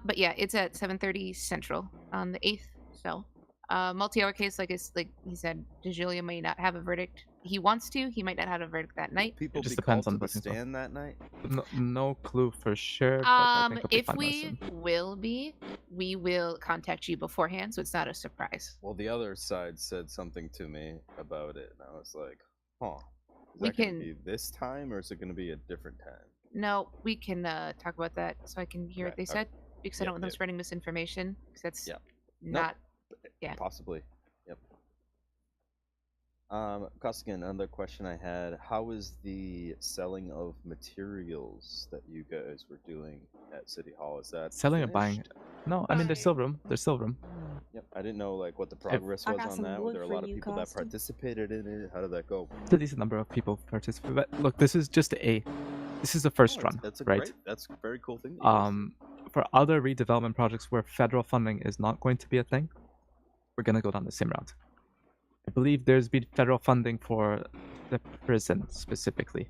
but yeah, it's at 7:30 Central on the 8th. So, multi-hour case, like he said, DeJulia may not have a verdict. He wants to. He might not have a verdict that night. People just be depends called on to the the booking stand that night. No clue for sure. But I think it'll be If fine we soon. will be, we will contact you beforehand, so it's not a surprise. Well, the other side said something to me about it, and I was like, huh. We that going can- to be this time, or is it going to be a different time? No, we can talk about that so I can hear what Right, they okay. said because I Yep, don't want them yep. spreading misinformation because that's Yep. not. Yeah. Possibly. Yep. Costigan, another question I had: how is the selling of materials that you guys were doing at City Hall? Is that Selling or buying? finished? No, I mean there's still room. There's still room. Yep. I didn't know like what the progress I was got on some that. Were wood there a for lot of you, people that Costin. participated in it? How did that go? It's a decent number of people participating. But look, this is just this is the first Oh, run, that's a right? great. That's a very cool thing. that you guys did. For other redevelopment projects where federal funding is not going to be a thing, we're gonna go down the same route. I believe there's been federal funding for the prison specifically,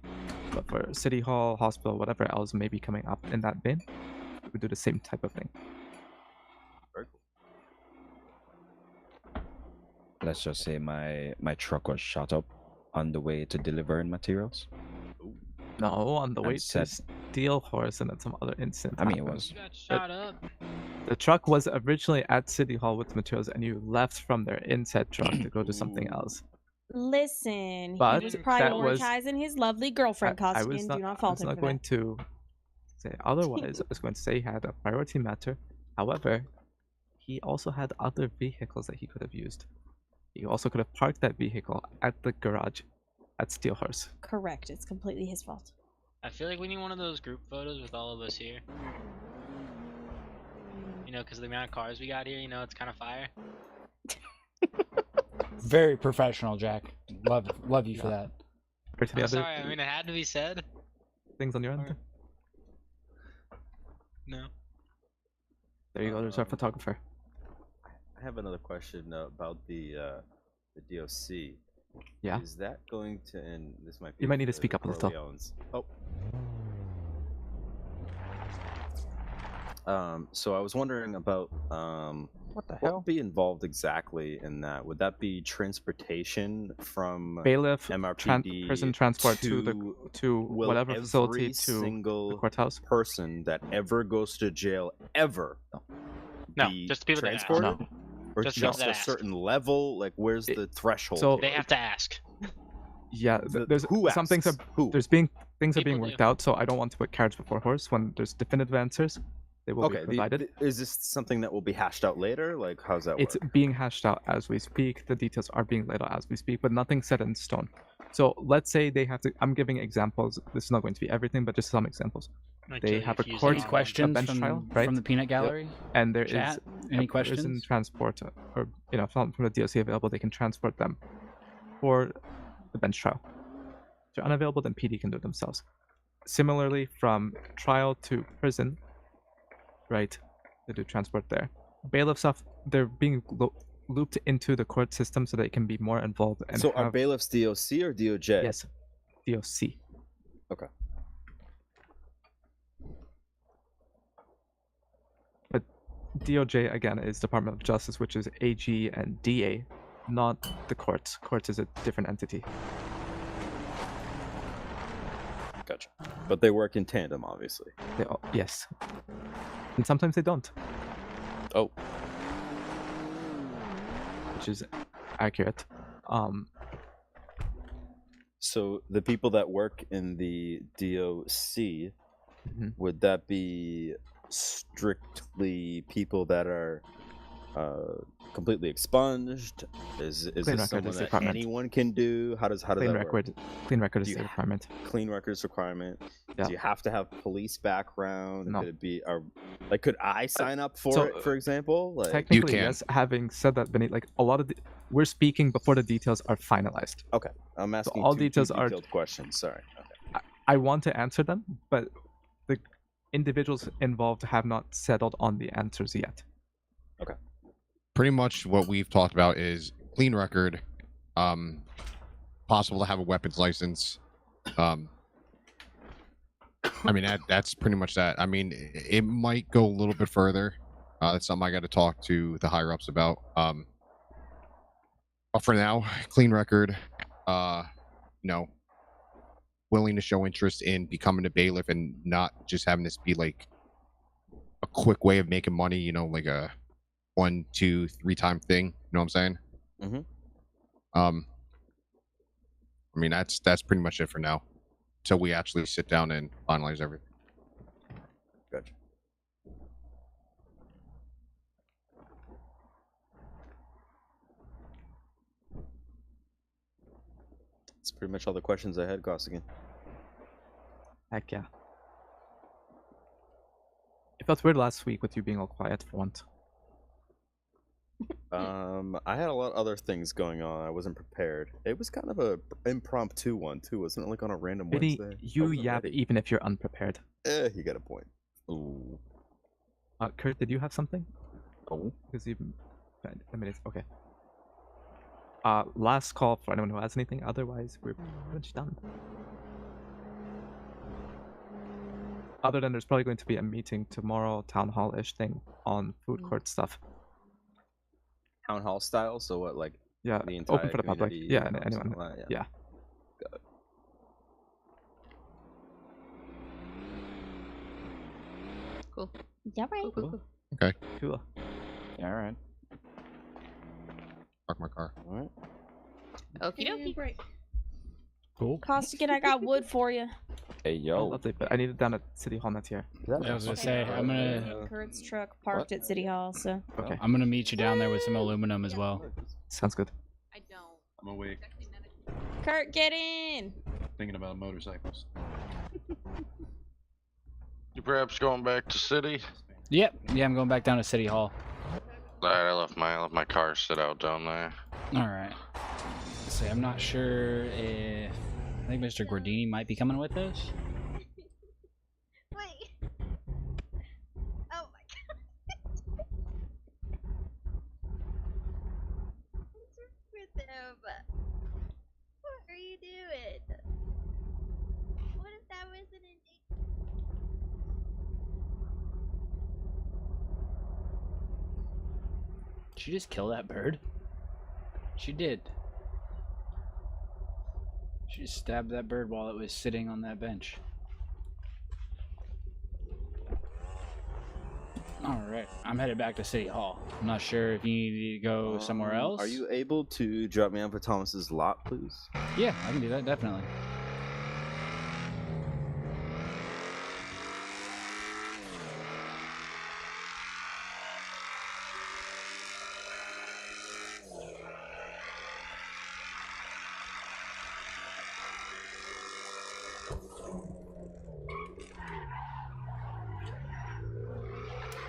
but for City Hall, hospital, whatever else may be coming up in that bin, we do the same type of thing. Very cool. Let's just say my truck was shot up on the way to delivering materials. No, on the And way to said- steal horse and then some other incident. I mean, it happened. was. You got shot up. The truck was originally at City Hall with materials, and you left from there in said truck to go do something else. Listen, But he was that was- prioritizing his lovely girlfriend, I was Costigan. not, Do not I fault was him not for going that. to say otherwise. I was going to say he had a priority matter. However, he also had other vehicles that he could have used. He also could have parked that vehicle at the garage at Steelhorse. Correct. It's completely his fault. I feel like we need one of those group photos with all of us here. You know, because the amount of cars we got here, you know, it's kind of fire. Very professional, Jack. Love you for that. Or to the I'm other sorry, I mean, it had to be said. things on your end. No. There you go. There's our photographer. I have another question about the DOC. Yeah. Is that going to? And this might be. You might need to for speak up a little. Corleones. Oh. So I was wondering about What the what hell? would be involved exactly in that? Would that be transportation from Bailiff, MRPD prison transport to will whatever facility every to the single courthouse? person that ever goes to jail ever No, be just the people that ask. transported? No. Or Just just, the people that a ask. certain level? Like, where's the threshold? so- They have to ask. Yeah, there's who some things are asks? Who? things are being People worked do. out, so I don't want to put carriage before horse. When there's definitive answers, they will be provided. Is this something that will be hashed out later? Like, how's that It's work? being hashed out as we speak. The details are being laid out as we speak, but nothing's set in stone. So let's say they have to. I'm giving examples. This is not going to be everything, but just some examples. Might They kill you have if a you use court it Any on them. questions bench from, trial, right? from the peanut gallery? And there is Chat? a Any prison questions? transport, or if not from the DOC available, they can transport them for the bench trial. If they're unavailable, then PD can do it themselves. Similarly, from trial to prison, right? They do transport there. Bailiff stuff, they're being looped into the court system so they can be more involved. And So are have, bailiffs DOC or DOJ? yes, DOC. Okay. But DOJ again is Department of Justice, which is AG and DA, not the courts. Courts is a different entity. Gotcha. But they work in tandem, obviously. They yes, and sometimes they don't, Oh. which is accurate. So the people that work in the DOC, Mhm. would that be strictly people that are completely expunged? Is Clean this record someone is the that requirement. anyone can do? How does Clean that record, work? clean record Do is you the ha- requirement. Clean records requirement. Yeah. Do you have to have police background? No. Could it be like could I sign up for so, it, for example? Like Technically, can. yes. Having said that, Benny, like a lot of we're speaking before the details are finalized. okay, I'm asking all two details are- detailed questions. Sorry. Okay. I want to answer them, but the individuals involved have not settled on the answers yet. Pretty much what we've talked about is clean record, possible to have a weapons license. I mean that's pretty much that. I mean it might go a little bit further. That's something I got to talk to the higher ups about. But for now, clean record. Willing to show interest in becoming a bailiff and not just having this be like a quick way of making money. Like a 1, 2, 3 time thing. You know what I'm saying? Mhm. I mean, that's pretty much it for now, until we actually sit down and finalize everything. Gotcha. That's pretty much all the questions I had, Costigan. Heck yeah. It felt weird last week with you being all quiet for once. I had a lot of other things going on. I wasn't prepared. It was kind of a impromptu one too, wasn't it? Like on a random Really, Wednesday. you yap even if you're unprepared. You got a point. Ooh. Kurt, did you have something? Oh. Because you, I mean, it's okay. Last call for anyone who has anything. Otherwise, we're pretty much done. Other than there's probably going to be a meeting tomorrow, town hall-ish thing on food court stuff. Town hall style. So what, like? Yeah, the entire open for the public. community Yeah, and anyone. something like that, Yeah. Got it. Cool. Yeah, right. Cool. Okay. Cool. Yeah, all right. Park my car. All right. Okie dokie. Break. Cool. Costigan, I got wood for you. Hey, Oh, yo. lovely, but I need it down at City Hall, not here. I was gonna say I'm gonna In Kurt's truck parked at City Hall, so. Okay. I'm gonna meet you down there with some aluminum as well. Sounds good. I don't. I'm awake, Kurt, get in! thinking about motorcycles. You perhaps going back to city? Yep. Yeah, I'm going back down to City Hall. Alright, I left my car sit out down there. All right. Let's see. I'm not sure if I think Mr. Gordini might be coming with us. Wait. Oh my god. What's wrong with him? What are you doing? What if that was an Did she just kill that bird? She did. She stabbed that bird while it was sitting on that bench. Alright, I'm headed back to City Hall. I'm not sure if you need to go somewhere else. Are you able to drop me off at Thomas's lot, please? Yeah, I can do that, definitely.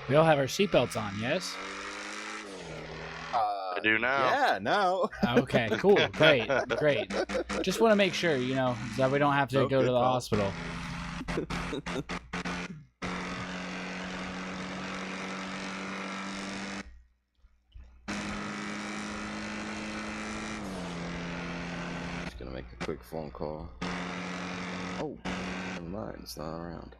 We all have our seatbelts on, yes? I do now. Yeah, now. Okay, cool, great, great. Just want to make sure, you know, that we don't have to Oh, go to good the call. hospital. Just gonna make a quick phone call. Oh, never mind. It's not around.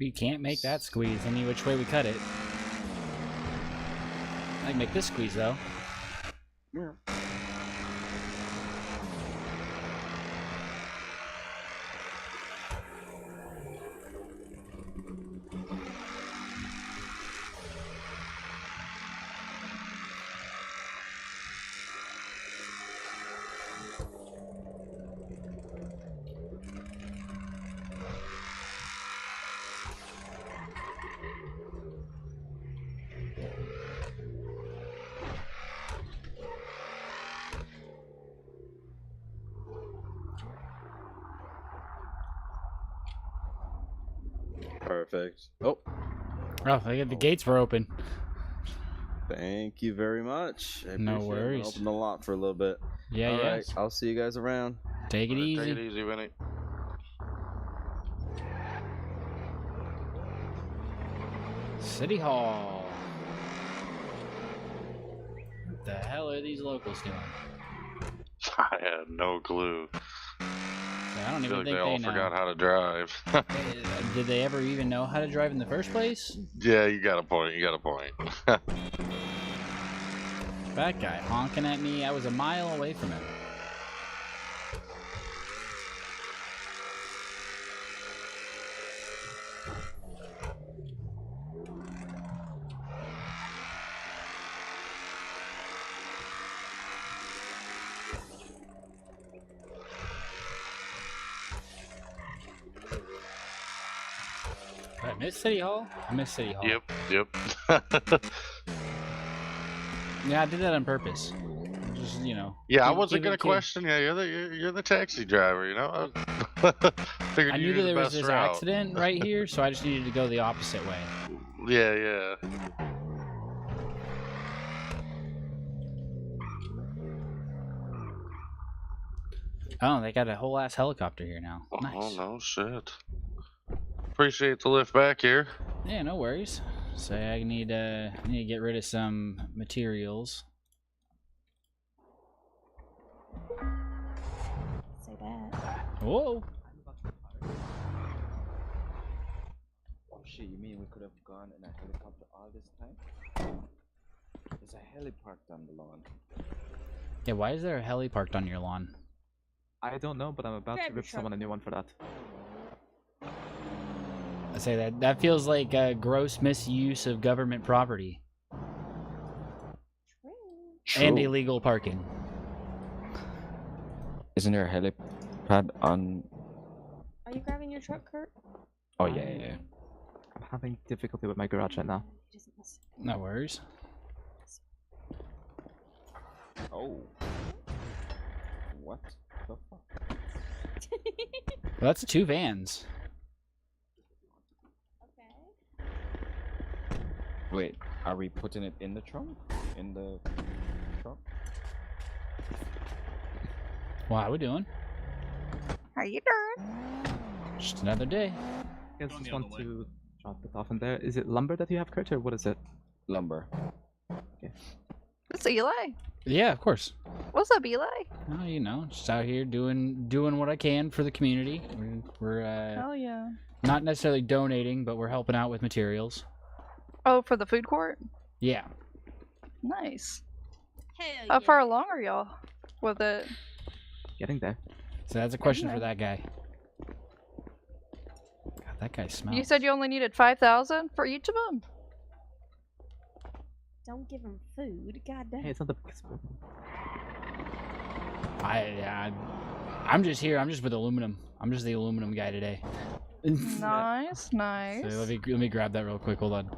We can't make that squeeze any which way we cut it. I can make this squeeze though. Yeah. Perfect. Oh, Oh, the gates were open. thank you very much. I No appreciate it. I'm gonna worries. Open the lot for a little bit. Yeah, All yeah. right, I'll see you guys around. Take it easy. Take it easy, Vinny. City Hall. The hell are these locals doing? I had no clue. I don't I feel even like they think all they know. forgot how to drive. Did they ever even know how to drive in the first place? Yeah, you got a point. You got a point. That guy honking at me. I was a mile away from him. Did I miss City Hall? I missed City Hall. Yep. Yeah, I did that on purpose. Just, you know. Yeah, I keep- wasn't keep gonna it- keep- question you. You're the taxi driver. You know. Figured I you knew knew that the there was best this route. accident right here, so I just needed to go the opposite way. Yeah. Oh, they got a whole ass helicopter here now. Oh Nice. no shit. Appreciate the lift back here. Yeah, no worries. So I need to get rid of some materials. Say that. Whoa. Oh shit, you mean we could have gone in a helicopter all this time? There's a heli parked on the lawn. Yeah, why is there a heli parked on your lawn? I don't know, but I'm about Grab to your rip truck. someone a new one for that. I say that feels like a gross misuse of government property and illegal parking. Isn't there a helipad on? Are you grabbing your truck, Kurt? Oh yeah. I'm having difficulty with my garage right now. No worries. Oh. What the fuck? Well, that's 2 vans. Wait, are we putting it in the trunk? In the trunk? Well, how we doing? How you doing? Just another day. I just want to drop it off in there. Is it lumber that you have, Kurt, or what is it? Lumber. It's Eli. Yeah, of course. What's up, Eli? Oh, you know, just out here doing what I can for the community. We're Hell yeah. not necessarily donating, but we're helping out with materials. Oh, for the food court? Yeah. Nice. Hell How far along are y'all with it? Getting there. So that's a question for that guy. God, that guy smells. You said you only needed 5,000 for each of them? Don't give him food. God damn. Hey, it's not the. I'm just here. I'm just with aluminum. I'm just the aluminum guy today. Nice, nice. So let me grab that real quick. Hold on.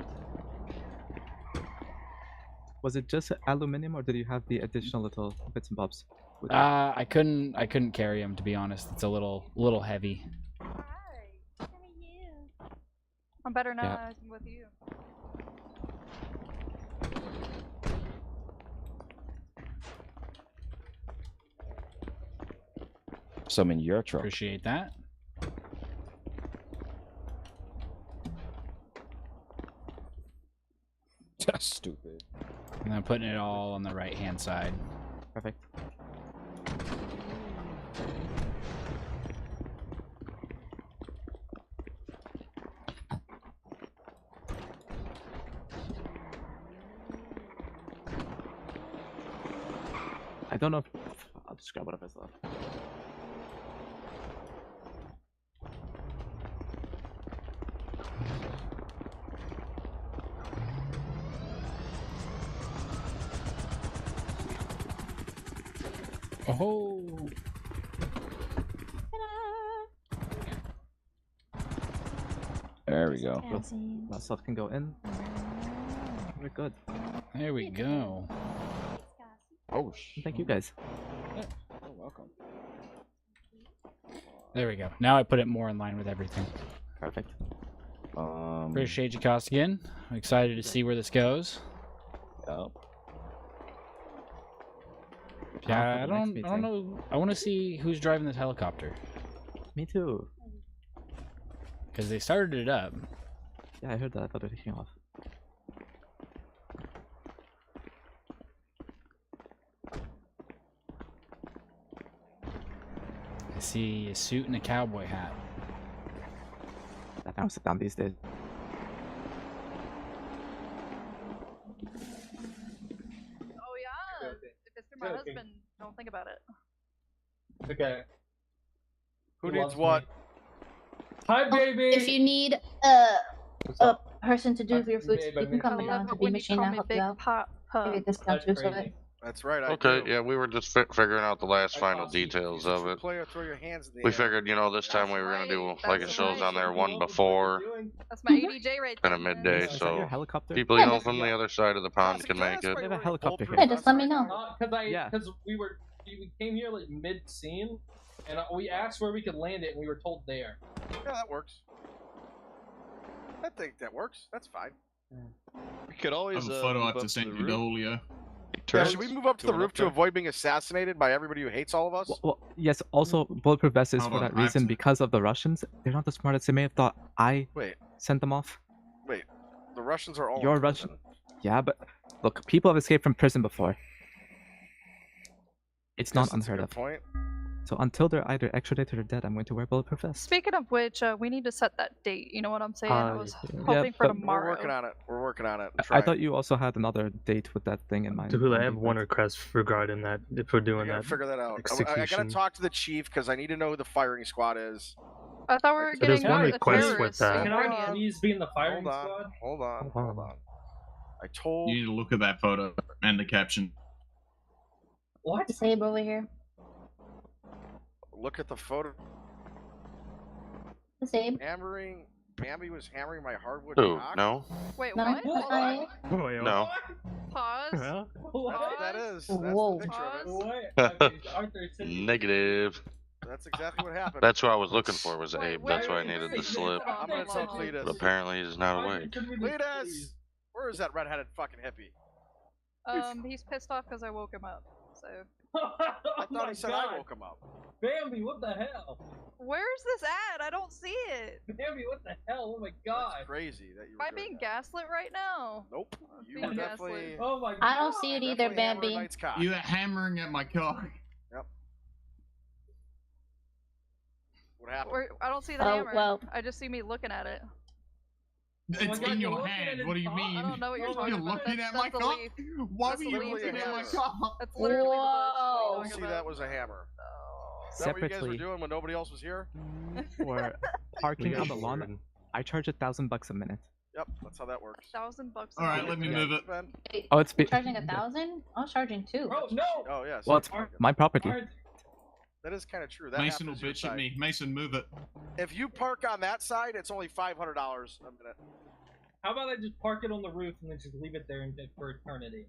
Was it just aluminum, or did you have the additional little bits and bobs? with it? I couldn't carry him, to be honest. It's a little heavy. I'm better now Yeah. I'm with you. Some in your truck. Appreciate that. That's stupid. And I'm putting it all on the right hand side. Perfect. I don't know if I'll just grab whatever's left. Oh. There we go. That stuff can go in. We're good. There we go. Oh shit. Thank you guys. You're welcome. There we go. Now I put it more in line with everything. Perfect. Appreciate you, Costigan. I'm excited to see where this goes. Yep. Yeah, I for the next don't meeting. know. I want to see who's driving this helicopter Me too. because they started it up. Yeah, I heard that. I thought it came off. I see a suit and a cowboy hat. That don't sit down these days. Oh yeah. If it's through my husband, don't think about it. Okay. Who He needs loves what? me. Hi, baby. If you need What's a up? person to do Hi, your food, babe, you I can miss come you. down to But the when you machine call and me help big you out. pop, Give you a discount That's too, so crazy. That's right. I Okay, do. yeah, we were just figuring out the last final If he's details a of true it. player, throw your hands in the We air. figured, this time we were gonna do like it That's shows right. on there, one You know what before you're doing? That's my ADJ right and there. a midday, Is that your so helicopter? people, Yeah, from the other side of the pond can make it. We have a helicopter here. Yeah, just let me know. Because Yeah. we came here like mid scene, and we asked where we could land it, and we were told there. Yeah, that works. I think that works. That's fine. We could I always have a photo I move have up to send the you to roof. Julio. Yeah, should we move up to the Going roof up to there? avoid being assassinated by everybody who hates all of us? Well, yes, also bulletproof vests is Hold for on, that I have reason to- because of the Russians. They're not the smartest. They may have thought I Wait, sent them off. wait. The Russians are all. You're in Russian. prison. Yeah, but look, people have escaped from prison before. It's Guess not that's a unheard good of. point. So until they're either extradited or dead, I'm going to wear bulletproof vests. Speaking of which, we need to set that date. You know what I'm saying? I was yeah, hoping for but- tomorrow. We're working on it. We're working on it. I thought you also had another date with that thing in mind. Duhula, I have one request regarding that. If we're I doing gotta that, figure that out. I gotta execution. talk to the chief because I need to know who the firing squad is. I thought we were So there's getting one the request with terrorists that. in Can I Guardian. please be in the firing Hold on. squad? Hold on. Hold Hold on. I told. You need to look at that photo and the caption. What? Sabe over here. Look at the photo. Sabe. Hammering. Bambi was hammering my hardwood Who? cock. No. Wait, No, what? I- No. Pause. That's what that is. That's Whoa. the picture of it. What? I mean, Arthur said you- Negative. That's exactly what happened. That's who I was looking for, was Wait, Abe. That's why I where needed is the he? slip. I'm gonna tell Hold on. Cletus. But apparently he's not Arthur, awake. send me this, Cletus! please. Where is that redheaded fucking hippie? He's pissed off because I woke him up. So, I thought he said I woke him up. Bambi, what the hell? where's this at? I don't see it. Bambi, what the hell? Oh my god. That's crazy that you Am were I doing being that. gaslit right now? Nope. You being were definitely. gaslit. Oh my god. I don't see it either, definitely hammering Bambi. Knight's cock. You are hammering at my cock. What happened? I don't see the Oh, hammer. well. I just see me looking at it. It's God, in you're your looking at hand. his What do you cock? mean? I don't know what you're talking You're about. looking That's- at my that's a cock? leaf. Why That's were a you leaf looking to at my hammer. cock? That's literally the bush. What are you Oh, talking see, about? that was a hammer. Is that what you guys were Separately, doing when nobody else was here? for parking We on got the lawn, bored. I charge $1,000 a minute. Yep, that's how that works. $1,000. All right, let me move it. Wait, Oh, it's charging 1,000? I was charging 2. Bro, no! Oh yeah. Well, it's sorry. my property. Arthur, That is kind of true. That Mason will happens your bitch at side. me. Mason, move it. If you park on that side, it's only $500 a minute. how about I just park it on the roof and then just leave it there for eternity?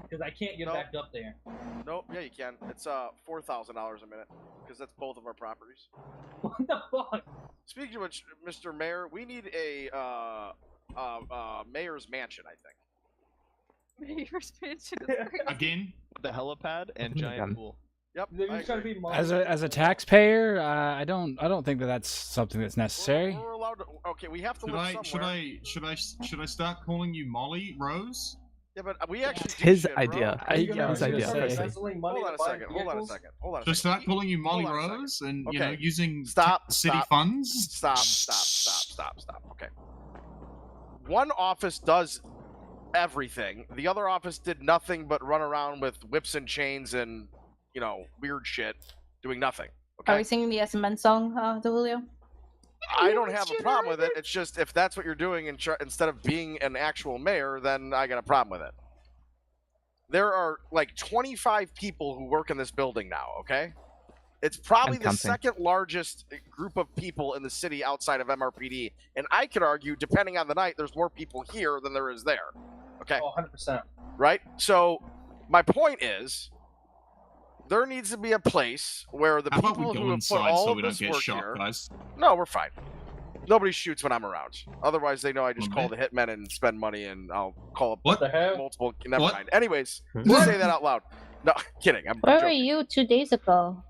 Because I can't get No. back up there. Nope. Yeah, you can. It's $4,000 a minute because that's both of our properties. What the fuck? Speaking of which, Mr. Mayor, we need a mayor's mansion. I think. Mayor's mansion is crazy. Again? With the helipad and Open the giant gun. pool. Yep. There's I gotta agree. be As a taxpayer, I don't think that that's something that's necessary. We're allowed to. Okay, we have to Should live I somewhere. should I start calling you Molly Rose? Yeah, but we actually. It's do his shit, bro. idea. Are you Yeah, gonna his idea, start firstly. embezzling money Hold on to a buy second. Hold on a vehicles? second. Hold on a Should I second. start calling you Molly Hold on a second. Rose and Okay. using Stop. city Stop. funds? Stop. Okay. One office does everything. The other office did nothing but run around with whips and chains and, weird shit, doing nothing. Are Okay. we singing the SMN song, Julio? I don't have a problem with it. It's just if that's what you're doing instead of being an actual mayor, then I got a problem with it. There are like 25 people who work in this building now, okay? It's probably And the counting. second largest group of people in the city outside of MRPD. And I could argue, depending on the night, there's more people here than there is there. Okay? Oh, 100%. Right? So, my point is, there needs to be a place where the How about people we who go have put inside all so of we don't this get work shot, here. guys? No, we're fine. Nobody shoots when I'm around. Otherwise, they know I just Okay. call the hitmen and spend money, and I'll call up What the hell? multiple. Never What? mind. Anyways, just say that out loud. No, kidding. I'm Where were joking. you 2 days ago?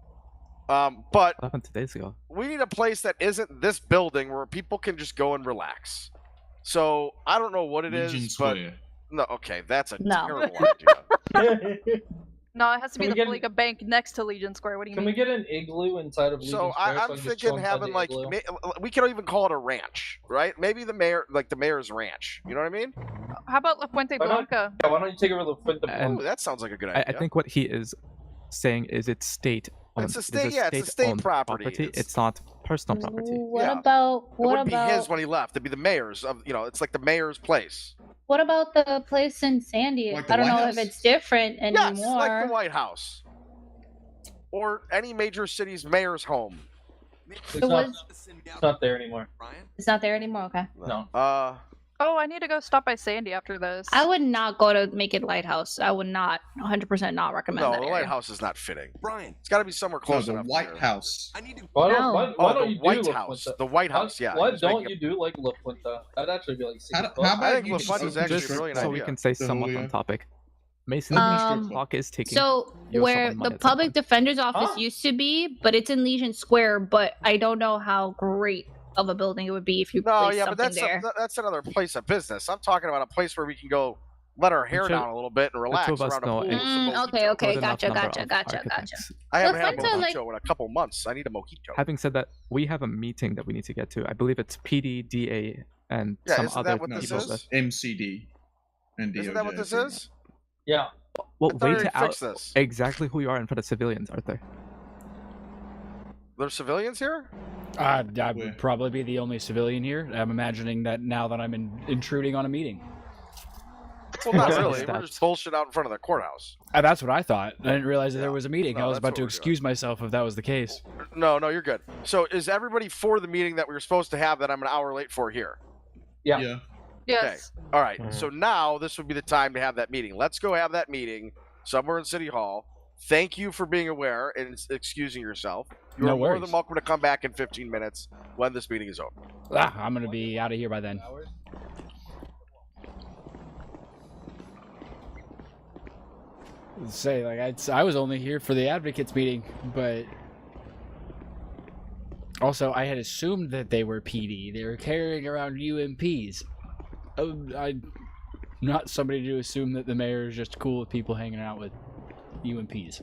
But What happened 2 days ago? we need a place that isn't this building where people can just go and relax. So I don't know what it is, Legion but Square. no. Okay, that's a No. terrible idea. No, it has to be Can the we get- Felica Bank next to Legion Square. What do you Can mean? we get an igloo inside of Legion So Square? I'm can just thinking chill inside having the like igloo? we could even call it a ranch, right? Maybe the mayor's ranch. You know what I mean? How about La Fuente Why not- Blanca? Yeah, why don't you take over the foot the And Ooh, that sounds like a good I idea. think what he is saying is it's state owned. It's a state- yeah, it's a state state-owned property. It's not personal property. What Yeah. about It what wouldn't be his about when he left. It'd be the mayor's of it's like the mayor's place. what about the place in Sandy? Like the I don't White know House? if it's different anymore. Yes, like the White House. Or any major city's mayor's home. It's So not, what's- it's not there anymore. It's not there anymore. Okay. No. Oh, I need to go stop by Sandy after this. I would not go to make it Lighthouse. I would not 100% not recommend No, that the area. White House is not fitting. Brian, it's got to be somewhere close the enough. White here. House. Why don't, No. why, Oh, why don't the you White do La House. Fuente? The White House, yeah. Why He was making don't you do like La Fuente? That'd actually be like How super about I think you La just Fuente is actually Just a brilliant so idea. we can stay somewhat on topic. Mason, the clock is ticking. So You also where want money the at some public defender's office Huh? used to be, but it's in Legion Square. But I don't know how great of a building it would be if you No, placed yeah, but something that's there. that's another place of business. I'm talking about a place where we can go let our hair sure down a little bit and the relax two of us around a know pool. a with some Okay, mojito. okay, good enough gotcha, number gotcha, of gotcha. architects. I haven't La had a Fuente, like- mojito in a couple months. I need a mojito. Having said that, we have a meeting that we need to get to. I believe it's PD, DA, and Yeah, some isn't other that what this people. is? MCD and DOJ. Isn't that what this is? Yeah. Well, I thought I wait already out fixed this. exactly who you are in front of civilians, Arthur. There's civilians here? I would probably be the only civilian here. I'm imagining that now that I'm intruding on a meeting. Well, not That's really. the We're stats. just bullshit out in front of the courthouse. That's what I thought. I didn't realize that there was a meeting. No, I was that's about what to we're excuse myself if that was the case. No, you're good. So is everybody for the meeting that we were supposed to have that I'm an hour late for here? Yeah. Yeah. Yes. Okay. All right. So now this would be the time to have that meeting. Let's go have that meeting somewhere in City Hall. Thank you for being aware and excusing yourself. You No are more worries. than welcome to come back in 15 minutes when this meeting is over. I'm going to be out of here by then. Say, like, I was only here for the advocates meeting, but also I had assumed that they were PD. They were carrying around UMPs. I'm not somebody to assume that the mayor is just cool with people hanging out with UMPs.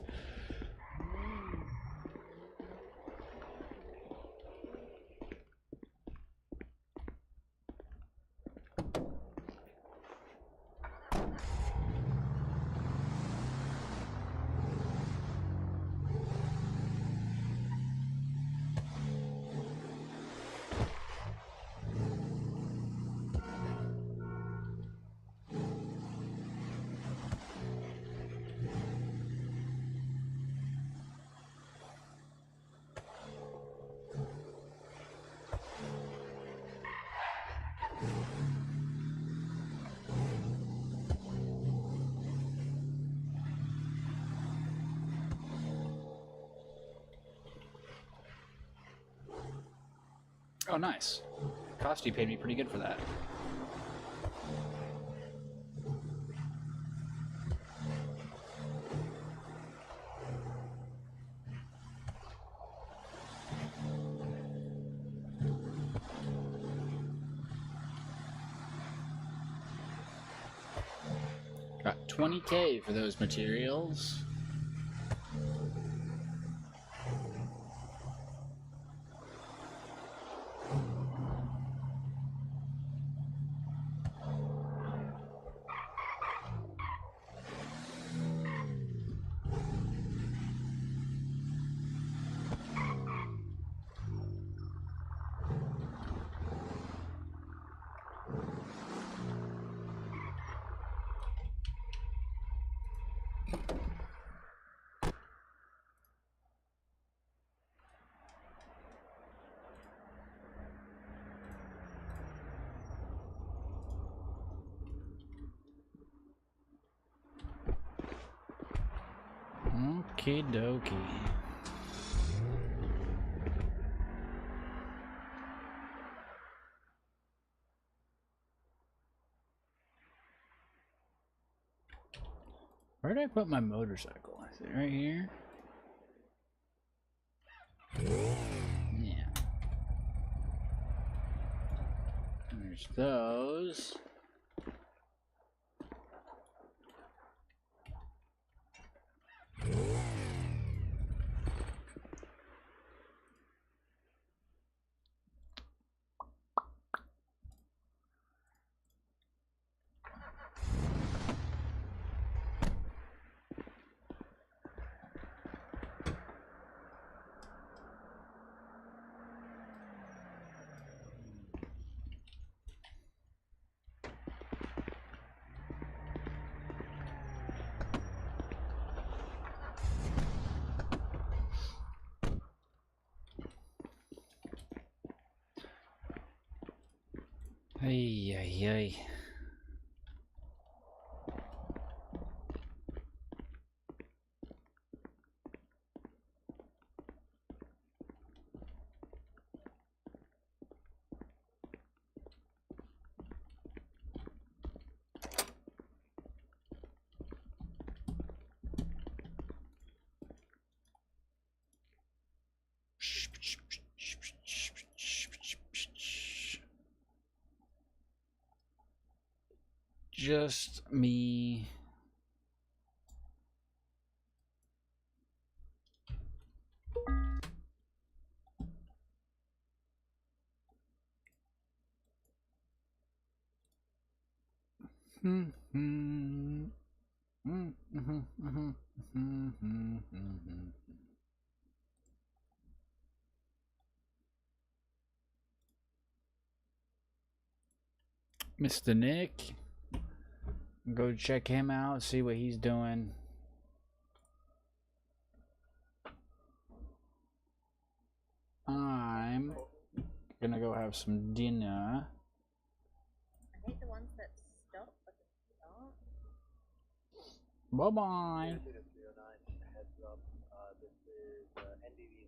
Oh, nice. Costi paid me pretty good for that. Got 20K for those materials. Okie dokie. Where did I put my motorcycle? Is it right here? Yeah. There's those. Ay, ay, ay. Just me. Mr. Nick. Go check him out, see what he's doing. I'm gonna go have some dinner. I hate the ones that stop but they stop. Bye bye. Heads up, this is NDV